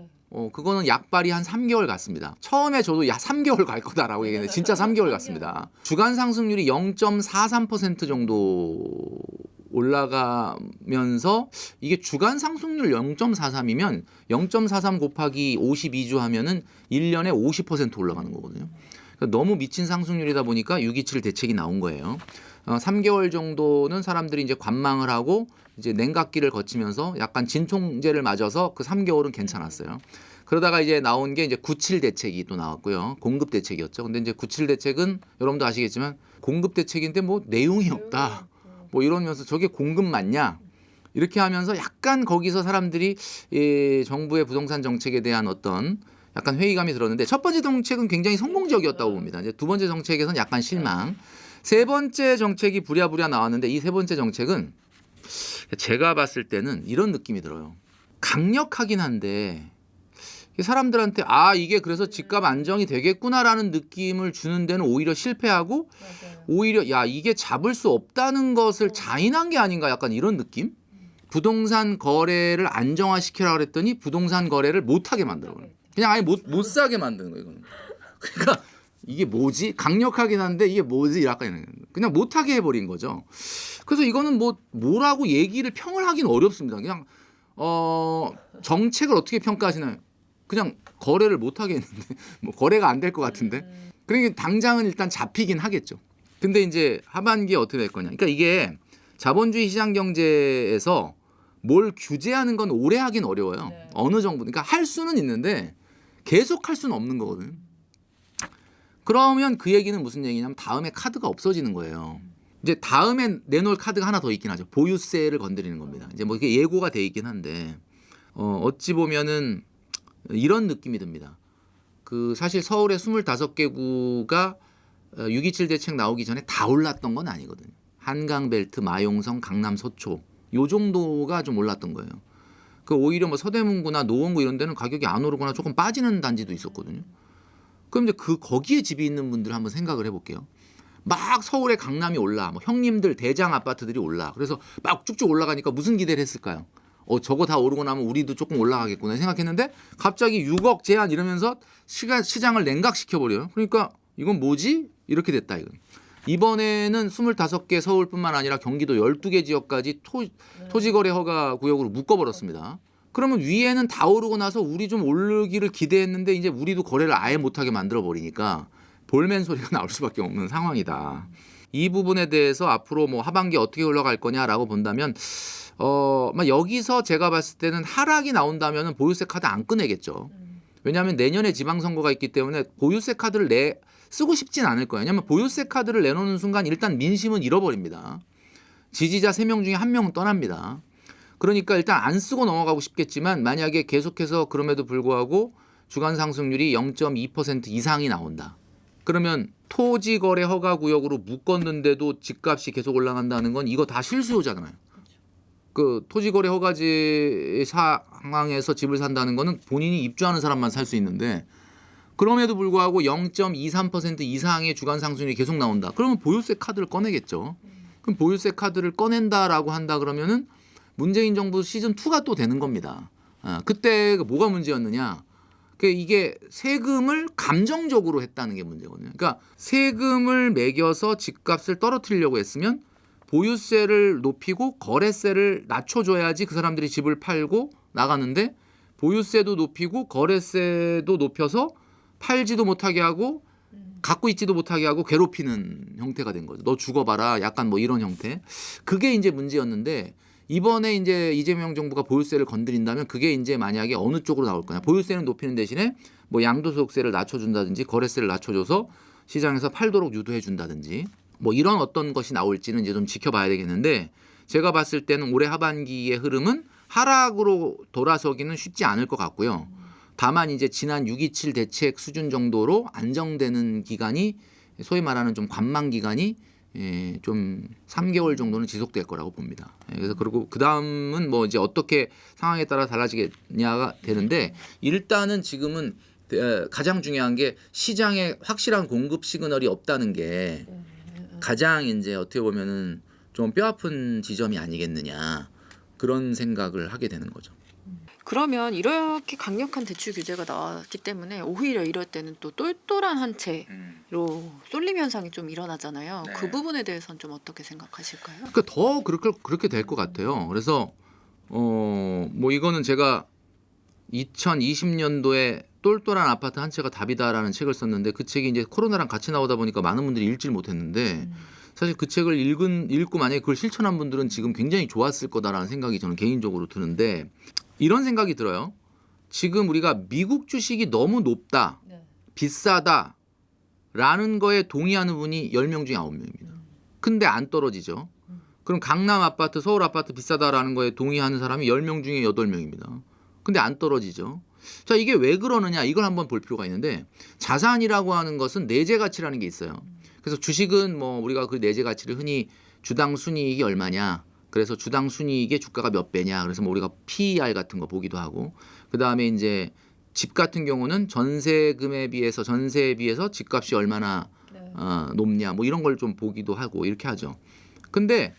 그거는 약발이 한 3개월 갔습니다. 처음에 저도 3개월 갈 거다라고 얘기했는데 진짜 3개월 갔습니다. 주간 상승률이 0.43% 정도 올라가면서 이게 주간 상승률 0.43이면 0.43 곱하기 52주 하면은 1년에 50% 올라가는 거거든요. 그러니까 너무 미친 상승률이다 보니까 627 대책이 나온 거예요. 3개월 정도는 사람들이 이제 관망을 하고 이제 냉각기를 거치면서 약간 진통제를 맞아서 그 3개월은 괜찮았어요. 그러다가 이제 나온 게 이제 97 대책이 또 나왔고요. 공급 대책이었죠. 근데 이제 97 대책은 여러분도 아시겠지만 공급 대책인데 뭐 내용이 없다. 뭐 이러면서 저게 공급 맞냐? 이렇게 하면서 약간 거기서 사람들이 정부의 부동산 정책에 대한 어떤 약간 회의감이 들었는데 첫 번째 정책은 굉장히 성공적이었다고 봅니다. 이제 두 번째 정책에서는 약간 실망. 세 번째 정책이 부랴부랴 나왔는데 이 세 번째 정책은 제가 봤을 때는 이런 느낌이 들어요. 강력하긴 한데 사람들한테 이게 그래서 집값 안정이 되겠구나라는 느낌을 주는 데는 오히려 실패하고 오히려 이게 잡을 수 없다는 것을 자인한 게 아닌가 약간 이런 느낌? 부동산 거래를 안정화시키라고 그랬더니 부동산 거래를 못하게 만들어버려요. 그냥 아예 못 사게 만드는 거예요. 이거는. 그러니까 이게 뭐지? 강력하긴 한데 이게 뭐지? 약간 그냥 못하게 해버린 거죠. 그래서 이거는 뭐라고 얘기를 평을 하긴 어렵습니다. 그냥 정책을 어떻게 평가하시나요? 그냥 거래를 못하게 했는데 뭐 거래가 안 될 것 같은데 그러니까 당장은 일단 잡히긴 하겠죠. 근데 이제 하반기에 어떻게 될 거냐. 그러니까 이게 자본주의 시장 경제에서 뭘 규제하는 건 오래 하긴 어려워요. 네. 어느 정도. 그러니까 할 수는 있는데 계속 할 수는 없는 거거든요. 그러면 그 얘기는 무슨 얘기냐면 다음에 카드가 없어지는 거예요. 이제 다음에 내놓을 카드가 하나 더 있긴 하죠. 보유세를 건드리는 겁니다. 이제 뭐 이게 예고가 돼 있긴 한데 어찌 보면은 이런 느낌이 듭니다. 그 사실 서울의 25개구가 6.27 대책 나오기 전에 다 올랐던 건 아니거든요. 한강벨트, 마용성, 강남 서초 요 정도가 좀 올랐던 거예요. 그 오히려 뭐 서대문구나 노원구 이런 데는 가격이 안 오르거나 조금 빠지는 단지도 있었거든요. 그럼 이제 거기에 집이 있는 분들 한번 생각을 해볼게요. 막 서울의 강남이 올라, 뭐 형님들 대장 아파트들이 올라. 그래서 막 쭉쭉 올라가니까 무슨 기대를 했을까요? 저거 다 오르고 나면 우리도 조금 올라가겠구나 생각했는데 갑자기 6억 제한 이러면서 시장을 냉각시켜 버려요. 그러니까 이건 뭐지? 이렇게 됐다 이건. 이번에는 25개 서울뿐만 아니라 경기도 12개 지역까지 토지거래 허가 구역으로 묶어버렸습니다. 그러면 위에는 다 오르고 나서 우리 좀 오르기를 기대했는데 이제 우리도 거래를 아예 못하게 만들어버리니까 볼멘 소리가 나올 수밖에 없는 상황이다. 이 부분에 대해서 앞으로 뭐 하반기 어떻게 올라갈 거냐라고 본다면 여기서 제가 봤을 때는 하락이 나온다면 보유세 카드 안 꺼내겠죠. 왜냐하면 내년에 지방선거가 있기 때문에 보유세 카드를 쓰고 싶진 않을 거예요. 왜냐하면 보유세 카드를 내놓는 순간 일단 민심은 잃어버립니다. 지지자 3명 중에 1명은 떠납니다. 그러니까 일단 안 쓰고 넘어가고 싶겠지만 만약에 계속해서 그럼에도 불구하고 주간 상승률이 0.2% 이상이 나온다. 그러면 토지거래 허가구역으로 묶었는데도 집값이 계속 올라간다는 건 이거 다 실수요자잖아요. 그 토지거래 허가제 상황에서 집을 산다는 거는 본인이 입주하는 사람만 살 수 있는데 그럼에도 불구하고 0.23% 이상의 주간 상승률이 계속 나온다. 그러면 보유세 카드를 꺼내겠죠. 그럼 보유세 카드를 꺼낸다라고 한다 그러면은 문재인 정부 시즌 2가 또 되는 겁니다. 그때 뭐가 문제였느냐? 이게 세금을 감정적으로 했다는 게 문제거든요. 그러니까 세금을 매겨서 집값을 떨어뜨리려고 했으면 보유세를 높이고 거래세를 낮춰줘야지 그 사람들이 집을 팔고 나가는데 보유세도 높이고 거래세도 높여서 팔지도 못하게 하고 갖고 있지도 못하게 하고 괴롭히는 형태가 된 거죠. 너 죽어봐라. 약간 뭐 이런 형태. 그게 이제 문제였는데 이번에 이제 이재명 정부가 보유세를 건드린다면 그게 이제 만약에 어느 쪽으로 나올 거냐. 보유세는 높이는 대신에 뭐 양도소득세를 낮춰준다든지 거래세를 낮춰줘서 시장에서 팔도록 유도해 준다든지 뭐 이런 어떤 것이 나올지는 이제 좀 지켜봐야 되겠는데 제가 봤을 때는 올해 하반기의 흐름은 하락으로 돌아서기는 쉽지 않을 것 같고요. 다만 이제 지난 6.27 대책 수준 정도로 안정되는 기간이 소위 말하는 좀 관망 기간이 좀 3개월 정도는 지속될 거라고 봅니다. 그래서 그리고 그 다음은 뭐 이제 어떻게 상황에 따라 달라지겠냐가 되는데 일단은 지금은 가장 중요한 게 시장에 확실한 공급 시그널이 없다는 게 가장 이제 어떻게 보면은 좀 뼈아픈 지점이 아니겠느냐 그런 생각을 하게 되는 거죠. 그러면 이렇게 강력한 대출 규제가 나왔기 때문에 오히려 이럴 때는 또 똘똘한 한 채로 쏠림 현상이 좀 일어나잖아요. 네. 그 부분에 대해서는 좀 어떻게 생각하실까요? 그러니까 더 그렇게 될 것 같아요. 그래서 뭐 이거는 제가 2020년도에 똘똘한 아파트 한 채가 답이다라는 책을 썼는데 그 책이 이제 코로나랑 같이 나오다 보니까 많은 분들이 읽질 못했는데 사실 그 책을 읽고 만약에 그걸 실천한 분들은 지금 굉장히 좋았을 거다라는 생각이 저는 개인적으로 드는데 이런 생각이 들어요. 지금 우리가 미국 주식이 너무 높다, 비싸다라는 거에 동의하는 분이 10명 중에 9명입니다. 근데 안 떨어지죠. 그럼 강남 아파트, 서울 아파트 비싸다라는 거에 동의하는 사람이 10명 중에 8명입니다. 근데 안 떨어지죠. 자, 이게 왜 그러느냐 이걸 한번 볼 필요가 있는데 자산이라고 하는 것은 내재 가치라는 게 있어요. 그래서 주식은 뭐 우리가 그 내재 가치를 흔히 주당 순이익이 얼마냐 그래서 주당 순이익의 주가가 몇 배냐. 그래서 뭐 우리가 PER 같은 거 보기도 하고 그다음에 이제 집 같은 경우는 전세금에 비해서 전세에 비해서 집값이 얼마나 높냐 뭐 이런 걸 좀 보기도 하고 이렇게 하죠. 근데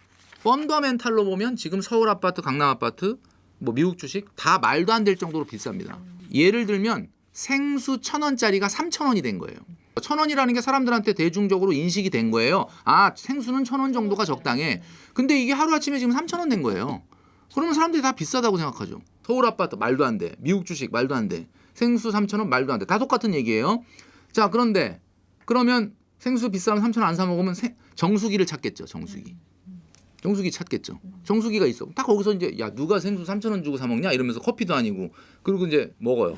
펀더멘탈로 보면 지금 서울 아파트, 강남 아파트, 뭐 미국 주식 다 말도 안 될 정도로 비쌉니다. 예를 들면 생수 1,000원짜리가 3,000원이 된 거예요. 1,000원이라는 게 사람들한테 대중적으로 인식이 된 거예요. 아, 생수는 1,000원 정도가 적당해. 근데 이게 하루아침에 지금 3,000원 된 거예요. 그러면 사람들이 다 비싸다고 생각하죠. 서울 아파트 말도 안 돼. 미국 주식 말도 안 돼. 생수 3,000원 말도 안 돼. 다 똑같은 얘기예요. 자, 그런데 그러면 생수 비싸면 3,000원 안 사 먹으면 정수기를 찾겠죠. 정수기 찾겠죠. 정수기가 있어. 딱 거기서 이제 야 누가 생수 3,000원 주고 사 먹냐 이러면서 커피도 아니고 그리고 이제 먹어요.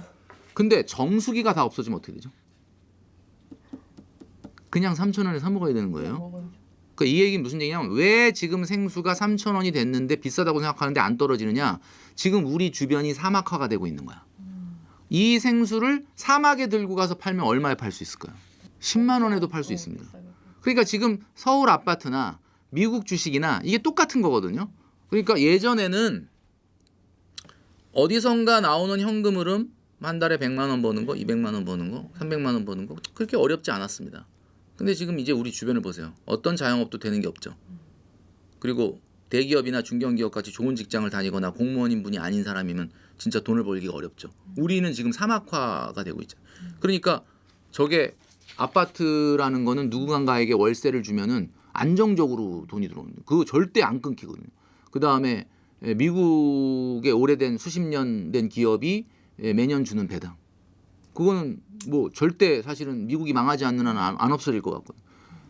근데 정수기가 다 없어지면 어떻게 되죠? 그냥 3,000원에 사 먹어야 되는 거예요. 그러니까 이 얘기는 무슨 얘기냐면 왜 지금 생수가 3,000원이 됐는데 비싸다고 생각하는데 안 떨어지느냐? 지금 우리 주변이 사막화가 되고 있는 거야. 이 생수를 사막에 들고 가서 팔면 얼마에 팔 수 있을까요? 10만 원에도 팔 수 있습니다. 그러니까 지금 서울 아파트나 미국 주식이나 이게 똑같은 거거든요. 그러니까 예전에는 어디선가 나오는 현금 흐름 한 달에 100만 원 버는 거, 200만 원 버는 거, 300만 원 버는 거 그렇게 어렵지 않았습니다. 근데 지금 이제 우리 주변을 보세요. 어떤 자영업도 되는 게 없죠. 그리고 대기업이나 중견기업 같이 좋은 직장을 다니거나 공무원인 분이 아닌 사람이면 진짜 돈을 벌기가 어렵죠. 우리는 지금 사막화가 되고 있죠. 그러니까 저게 아파트라는 거는 누군가에게 월세를 주면은 안정적으로 돈이 들어오는데 그거 절대 안 끊기거든요. 그다음에 미국의 오래된 수십 년 된 기업이 매년 주는 배당. 그거는 뭐 절대 사실은 미국이 망하지 않는 한은 안 없어질 것 같거든요.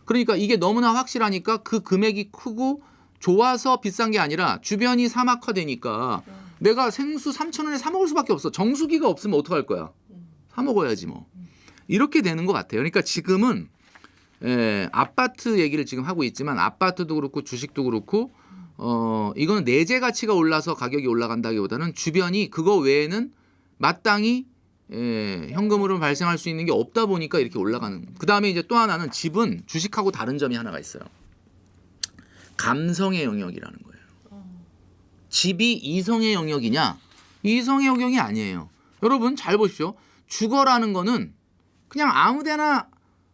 그러니까 이게 너무나 확실하니까 그 금액이 크고 좋아서 비싼 게 아니라 주변이 사막화되니까 내가 생수 3,000원에 사 먹을 수밖에 없어. 정수기가 없으면 어떡할 거야? 사 먹어야지 뭐. 이렇게 되는 것 같아요. 그러니까 지금은 아파트 얘기를 지금 하고 있지만 아파트도 그렇고 주식도 그렇고 이거는 내재 가치가 올라서 가격이 올라간다기보다는 주변이 그거 외에는 마땅히 현금으로 발생할 수 있는 게 없다 보니까 이렇게 올라가는. 그다음에 이제 또 하나는 집은 주식하고 다른 점이 하나가 있어요. 감성의 영역이라는 거예요. 집이 이성의 영역이냐? 이성의 영역이 아니에요. 여러분 잘 보십시오. 주거라는 거는 그냥 아무데나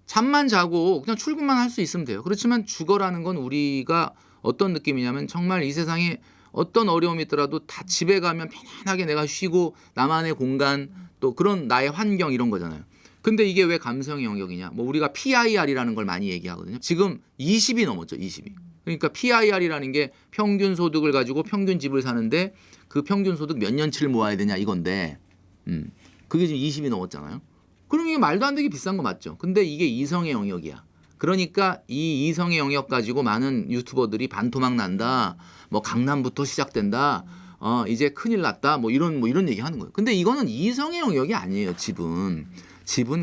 잠만 자고 그냥 출근만 할 수 있으면 돼요. 그렇지만 주거라는 건 우리가 어떤 느낌이냐면 정말 이 세상에 어떤 어려움이 있더라도 다 집에 가면 편안하게 내가 쉬고 나만의 공간 또 그런 나의 환경 이런 거잖아요. 근데 이게 왜 감성의 영역이냐? 뭐 우리가 PIR이라는 걸 많이 얘기하거든요. 지금 20이 넘었죠. 20이. 그러니까 PIR이라는 게 평균 소득을 가지고 평균 집을 사는데 그 평균 소득 몇 년치를 모아야 되냐 이건데 그게 지금 20이 넘었잖아요. 그럼 이게 말도 안 되게 비싼 거 맞죠? 근데 이게 이성의 영역이야. 그러니까 이 이성의 영역 가지고 많은 유튜버들이 반토막 난다. 뭐 강남부터 시작된다. 이제 큰일 났다. 뭐 이런 얘기 하는 거예요. 근데 이거는 이성의 영역이 아니에요. 집은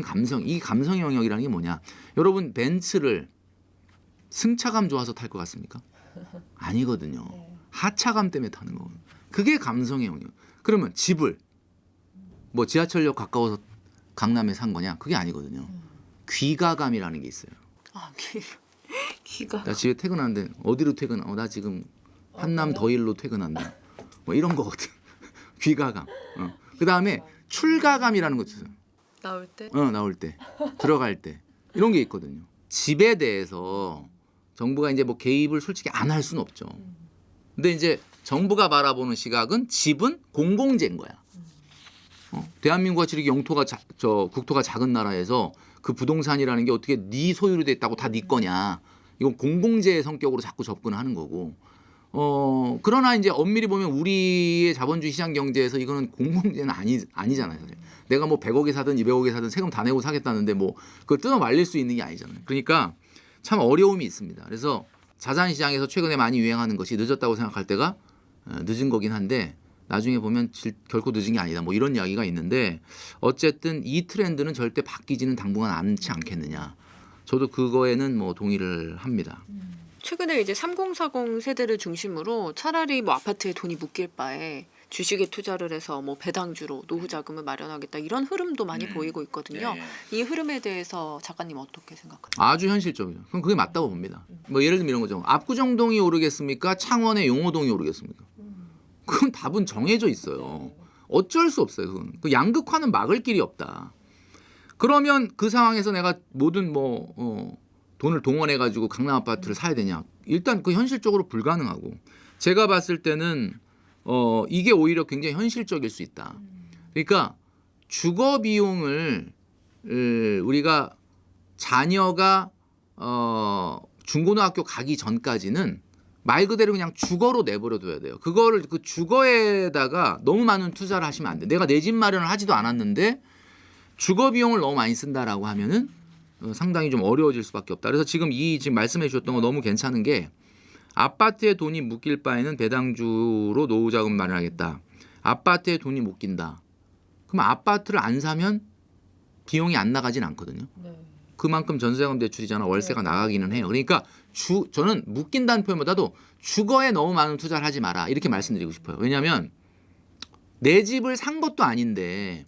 감성. 이 감성의 영역이라는 게 뭐냐? 여러분 벤츠를 승차감 좋아서 탈 것 같습니까? 아니거든요. 하차감 때문에 타는 거거든요. 그게 감성의 영역. 그러면 집을 뭐 지하철역 가까워서 강남에 산 거냐? 그게 아니거든요. 귀가감이라는 게 있어요. 귀가. 나 집에 퇴근하는데 어디로 퇴근하? 나 지금 한남 더일로 퇴근한다. 뭐 이런 거거든. 귀가감. 그 다음에 출가감이라는 것도 있어요. 나올 때. 나올 때, 들어갈 때 이런 게 있거든요. 집에 대해서 정부가 이제 뭐 개입을 솔직히 안 할 수는 없죠. 근데 이제 정부가 바라보는 시각은 집은 공공재인 거야. 대한민국과 이렇게 영토가 국토가 작은 나라에서 그 부동산이라는 게 어떻게 네 소유로 돼 있다고 다 네 거냐? 이건 공공재의 성격으로 자꾸 접근을 하는 거고. 그러나 이제 엄밀히 보면 우리의 자본주의 시장 경제에서 이거는 공공재는 아니잖아요. 내가 뭐 100억에 사든 200억에 사든 세금 다 내고 사겠다는데 뭐 그걸 뜯어 말릴 수 있는 게 아니잖아요. 그러니까 참 어려움이 있습니다. 그래서 자산 시장에서 최근에 많이 유행하는 것이 늦었다고 생각할 때가 늦은 거긴 한데 나중에 보면 결코 늦은 게 아니다. 뭐 이런 이야기가 있는데 어쨌든 이 트렌드는 절대 바뀌지는 당분간 않지 않겠느냐. 저도 그거에는 뭐 동의를 합니다. 최근에 이제 3040 세대를 중심으로 차라리 뭐 아파트에 돈이 묶일 바에 주식에 투자를 해서 뭐 배당주로 노후 자금을 마련하겠다 이런 흐름도 많이 보이고 있거든요. 이 흐름에 대해서 작가님 어떻게 생각하세요? 아주 현실적이죠. 그럼 그게 맞다고 봅니다. 뭐 예를 들면 이런 거죠. 압구정동이 오르겠습니까? 창원의 용호동이 오르겠습니까? 그건 답은 정해져 있어요. 어쩔 수 없어요. 그건. 그 양극화는 막을 길이 없다. 그러면 그 상황에서 내가 모든 돈을 동원해 가지고 강남 아파트를 사야 되냐? 일단 그 현실적으로 불가능하고 제가 봤을 때는 이게 오히려 굉장히 현실적일 수 있다. 그러니까 주거 비용을 우리가 자녀가 중고등학교 가기 전까지는 말 그대로 그냥 주거로 내버려 둬야 돼요. 그거를 그 주거에다가 너무 많은 투자를 하시면 안 돼. 내가 내 집 마련을 하지도 않았는데 주거 비용을 너무 많이 쓴다라고 하면은 상당히 좀 어려워질 수밖에 없다. 그래서 지금 말씀해 주셨던 거 너무 괜찮은 게 아파트에 돈이 묶일 바에는 배당주로 노후 자금 마련하겠다. 아파트에 돈이 묶인다. 그럼 아파트를 안 사면 비용이 안 나가진 않거든요. 그만큼 전세자금 대출이잖아. 월세가 나가기는 해요. 그러니까 저는 묶인다는 표현보다도 주거에 너무 많은 투자를 하지 마라. 이렇게 말씀드리고 싶어요. 왜냐하면 내 집을 산 것도 아닌데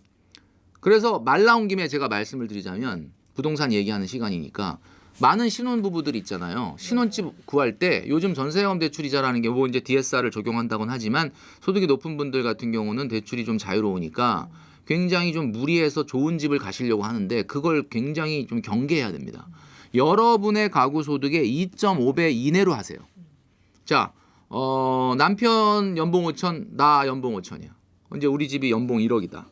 그래서 말 나온 김에 제가 말씀을 드리자면 부동산 얘기하는 시간이니까 많은 신혼부부들 있잖아요. 신혼집 구할 때 요즘 전세자금 대출이자라는 게 뭐 이제 DSR을 적용한다고는 하지만 소득이 높은 분들 같은 경우는 대출이 좀 자유로우니까 굉장히 좀 무리해서 좋은 집을 가시려고 하는데 그걸 굉장히 좀 경계해야 됩니다. 여러분의 가구 소득의 2.5배 이내로 하세요. 자, 남편 연봉 5천, 나 연봉 5천이야. 이제 우리 집이 연봉 1억이다.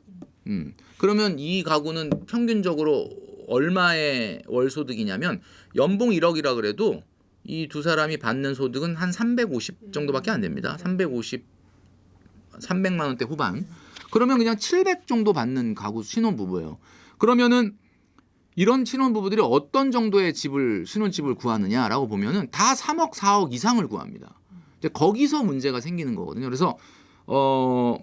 그러면 이 가구는 평균적으로 얼마의 월 소득이냐면 연봉 1억이라 그래도 이 두 사람이 받는 소득은 한 350 정도밖에 안 됩니다. 300만 원대 후반. 그러면 그냥 700 정도 받는 가구 신혼부부예요. 그러면은 이런 신혼부부들이 어떤 정도의 신혼집을 구하느냐라고 보면은 다 3억, 4억 이상을 구합니다. 이제 거기서 문제가 생기는 거거든요. 그래서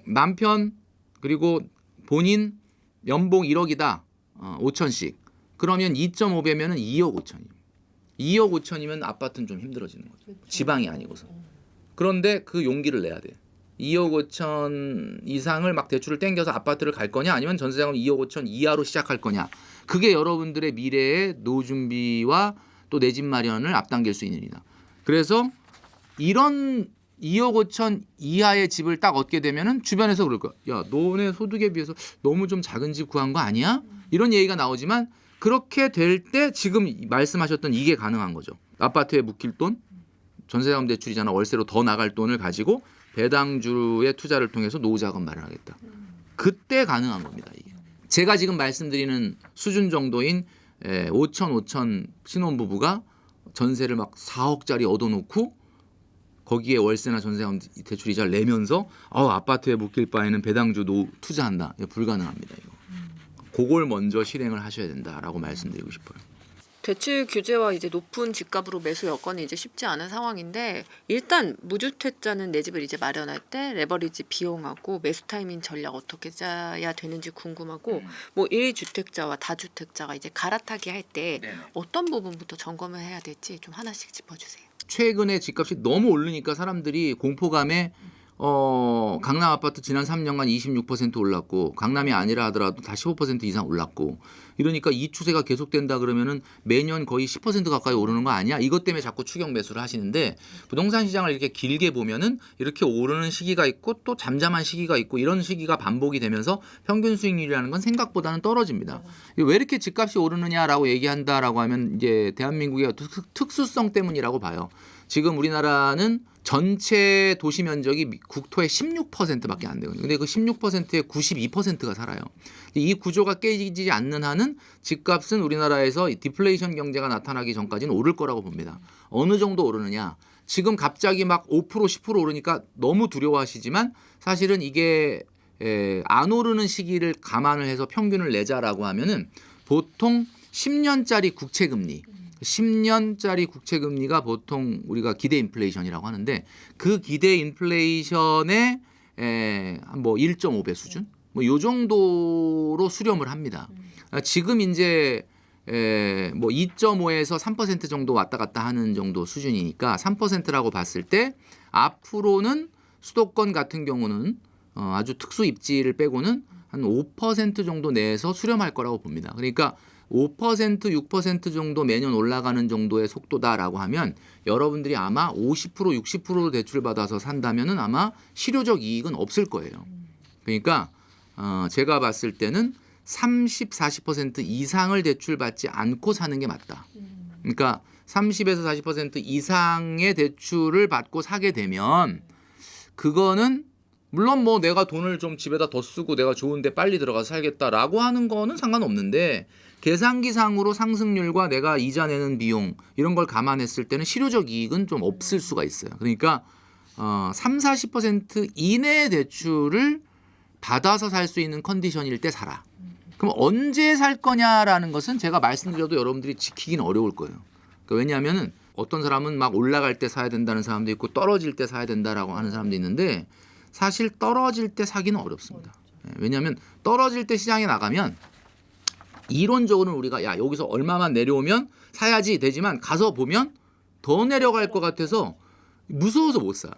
남편 그리고 본인 연봉 1억이다. 5천씩. 그러면 2.5배면은 2억 5천이에요. 2억 5천이면 아파트는 좀 힘들어지는 거죠. 지방이 아니고서. 그런데 그 용기를 내야 돼. 2억 5천 이상을 막 대출을 땡겨서 아파트를 갈 거냐 아니면 전세자금 2억 5천 이하로 시작할 거냐. 그게 여러분들의 미래의 노후 준비와 또 내 집 마련을 앞당길 수 있는 일이다. 그래서 이런 2억 5천 이하의 집을 딱 얻게 되면은 주변에서 그럴 거야. 야, 너네 소득에 비해서 너무 좀 작은 집 구한 거 아니야? 이런 얘기가 나오지만 그렇게 될 때 지금 말씀하셨던 이게 가능한 거죠. 아파트에 묶일 돈, 전세자금 대출이잖아. 월세로 더 나갈 돈을 가지고 배당주의 투자를 통해서 노후 자금 마련하겠다. 그때 가능한 겁니다. 이게. 제가 지금 말씀드리는 수준 정도인 5천 신혼부부가 전세를 막 4억짜리 얻어놓고 거기에 월세나 전세자금 대출 이자를 내면서 아파트에 묶일 바에는 배당주 투자한다. 이거 불가능합니다. 이거. 그걸 먼저 실행을 하셔야 된다라고 말씀드리고 싶어요. 대출 규제와 이제 높은 집값으로 매수 여건이 이제 쉽지 않은 상황인데 일단 무주택자는 내 집을 이제 마련할 때 레버리지 비용하고 매수 타이밍 전략 어떻게 짜야 되는지 궁금하고 뭐 1주택자와 다주택자가 이제 갈아타기 할 때 어떤 부분부터 점검을 해야 될지 좀 하나씩 짚어주세요. 최근에 집값이 너무 오르니까 사람들이 공포감에 강남 아파트 지난 3년간 26% 올랐고 강남이 아니라 하더라도 다 15% 이상 올랐고 이러니까 이 추세가 계속된다 그러면은 매년 거의 10% 가까이 오르는 거 아니야? 이것 때문에 자꾸 추격 매수를 하시는데 부동산 시장을 이렇게 길게 보면은 이렇게 오르는 시기가 있고 또 잠잠한 시기가 있고 이런 시기가 반복이 되면서 평균 수익률이라는 건 생각보다는 떨어집니다. 왜 이렇게 집값이 오르느냐라고 얘기한다라고 하면 이제 대한민국의 특수성 때문이라고 봐요. 지금 우리나라는 전체 도시 면적이 국토의 16%밖에 안 되거든요. 근데 그 16%에 92%가 살아요. 이 구조가 깨지지 않는 한은 집값은 우리나라에서 디플레이션 경제가 나타나기 전까지는 오를 거라고 봅니다. 어느 정도 오르느냐? 지금 갑자기 막 5% 10% 오르니까 너무 두려워하시지만 사실은 이게 안 오르는 시기를 감안을 해서 평균을 내자라고 하면은 보통 10년짜리 국채금리 10년짜리 국채금리가 보통 우리가 기대 인플레이션이라고 하는데 그 기대 인플레이션의 뭐 1.5배 수준? 뭐 요 정도로 수렴을 합니다. 지금 이제 뭐 2.5에서 3% 정도 왔다 갔다 하는 정도 수준이니까 3%라고 봤을 때 앞으로는 수도권 같은 경우는 아주 특수 입지를 빼고는 한 5% 정도 내에서 수렴할 거라고 봅니다. 그러니까 5%, 6% 정도 매년 올라가는 정도의 속도다라고 하면 여러분들이 아마 50%, 60% 대출 받아서 산다면은 아마 실효적 이익은 없을 거예요. 그러니까 제가 봤을 때는 30, 40% 이상을 대출받지 않고 사는 게 맞다. 그러니까 30에서 40% 이상의 대출을 받고 사게 되면 그거는 물론 뭐 내가 돈을 좀 집에다 더 쓰고 내가 좋은데 빨리 들어가서 살겠다라고 하는 거는 상관없는데 계산기상으로 상승률과 내가 이자 내는 비용 이런 걸 감안했을 때는 실효적 이익은 좀 없을 수가 있어요. 그러니까 3, 40% 이내의 대출을 받아서 살 수 있는 컨디션일 때 사라. 그럼 언제 살 거냐라는 것은 제가 말씀드려도 여러분들이 지키기는 어려울 거예요. 그러니까 왜냐하면은 어떤 사람은 막 올라갈 때 사야 된다는 사람도 있고 떨어질 때 사야 된다라고 하는 사람도 있는데 사실 떨어질 때 사기는 어렵습니다. 왜냐하면 떨어질 때 시장에 나가면 이론적으로는 우리가 야 여기서 얼마만 내려오면 사야지 되지만 가서 보면 더 내려갈 것 같아서 무서워서 못 사요.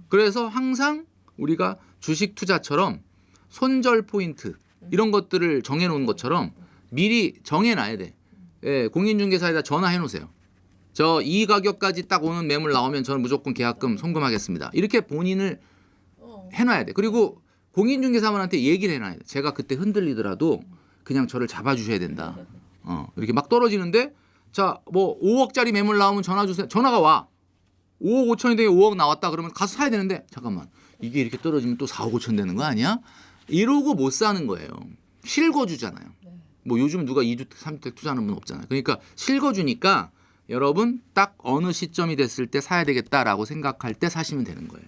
그래서 항상 우리가 주식 투자처럼 손절 포인트 이런 것들을 정해놓은 것처럼 미리 정해놔야 돼. 예, 공인중개사에다 전화해 놓으세요. 저 이 가격까지 딱 오는 매물 나오면 저는 무조건 계약금 송금하겠습니다. 이렇게 본인을 해놔야 돼. 그리고 공인중개사분한테 얘기를 해놔야 돼. 제가 그때 흔들리더라도 그냥 저를 잡아주셔야 된다. 이렇게 막 떨어지는데 자 뭐 5억짜리 매물 나오면 전화 주세요. 전화가 와. 5억 5천이 되게 5억 나왔다 그러면 가서 사야 되는데 잠깐만 이게 이렇게 떨어지면 또 4억 5천 되는 거 아니야? 이러고 못 사는 거예요. 실거주잖아요. 뭐 요즘 누가 2주택 3주택 투자하는 분 없잖아요. 그러니까 실거주니까 여러분 딱 어느 시점이 됐을 때 사야 되겠다라고 생각할 때 사시면 되는 거예요.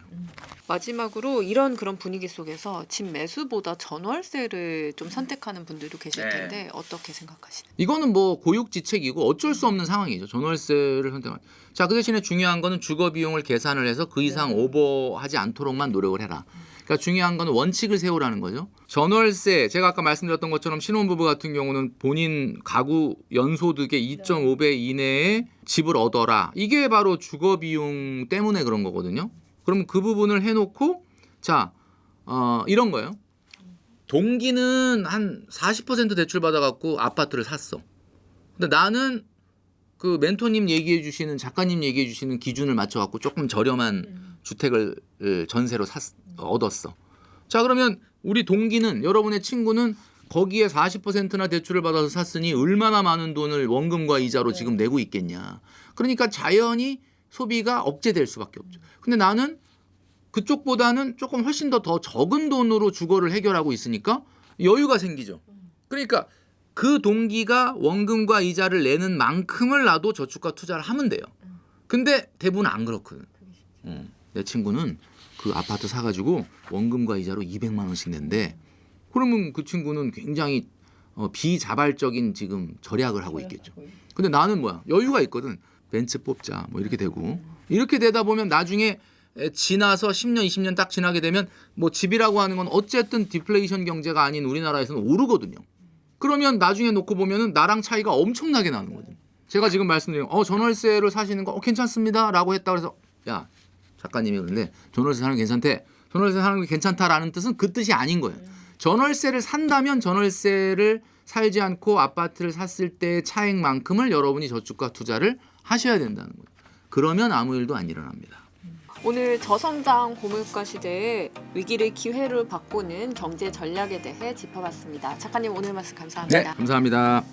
마지막으로 이런 그런 분위기 속에서 집 매수보다 전월세를 좀 선택하는 분들도 계실 텐데 어떻게 생각하시나요? 이거는 뭐 고육지책이고 어쩔 수 없는 상황이죠. 전월세를 선택한. 자, 그 대신에 중요한 거는 주거 비용을 계산을 해서 그 이상 오버하지 않도록만 노력을 해라. 그러니까 중요한 거는 원칙을 세우라는 거죠. 전월세 제가 아까 말씀드렸던 것처럼 신혼부부 같은 경우는 본인 가구 연소득의 2.5배 이내에 집을 얻어라. 이게 바로 주거 비용 때문에 그런 거거든요. 그럼 그 부분을 해놓고 자 이런 거예요. 동기는 한 40% 대출 받아갖고 아파트를 샀어. 근데 나는 그 멘토님 얘기해 주시는 작가님 얘기해 주시는 기준을 맞춰갖고 조금 저렴한 주택을 전세로 얻었어. 자 그러면 우리 동기는 여러분의 친구는 거기에 40%나 대출을 받아서 샀으니 얼마나 많은 돈을 원금과 이자로 지금 내고 있겠냐. 그러니까 자연히 소비가 억제될 수밖에 없죠. 근데 나는 그쪽보다는 조금 훨씬 더 적은 돈으로 주거를 해결하고 있으니까 여유가 생기죠. 그러니까 그 동기가 원금과 이자를 내는 만큼을 나도 저축과 투자를 하면 돼요. 근데 대부분 안 그렇거든. 내 친구는 그 아파트 사가지고 원금과 이자로 200만 원씩 낸대. 그러면 그 친구는 굉장히 비자발적인 지금 절약을 하고 있겠죠. 근데 나는 뭐야 여유가 있거든. 벤츠 뽑자 뭐 이렇게 되고 이렇게 되다 보면 나중에 지나서 10년 20년 딱 지나게 되면 뭐 집이라고 하는 건 어쨌든 디플레이션 경제가 아닌 우리나라에서는 오르거든요. 그러면 나중에 놓고 보면은 나랑 차이가 엄청나게 나는 거죠. 제가 지금 말씀드린 전월세를 사시는 거 괜찮습니다 라고 했다 그래서 야 작가님이 그런데 전월세 사는 게 괜찮대. 전월세 사는 게 괜찮다라는 뜻은 그 뜻이 아닌 거예요. 전월세를 산다면 전월세를 살지 않고 아파트를 샀을 때의 차액만큼을 여러분이 저축과 투자를 하셔야 된다는 거예요. 그러면 아무 일도 안 일어납니다. 오늘 저성장 고물가 시대에 위기를 기회로 바꾸는 경제 전략에 대해 짚어봤습니다. 작가님 오늘 말씀 감사합니다. 네, 감사합니다.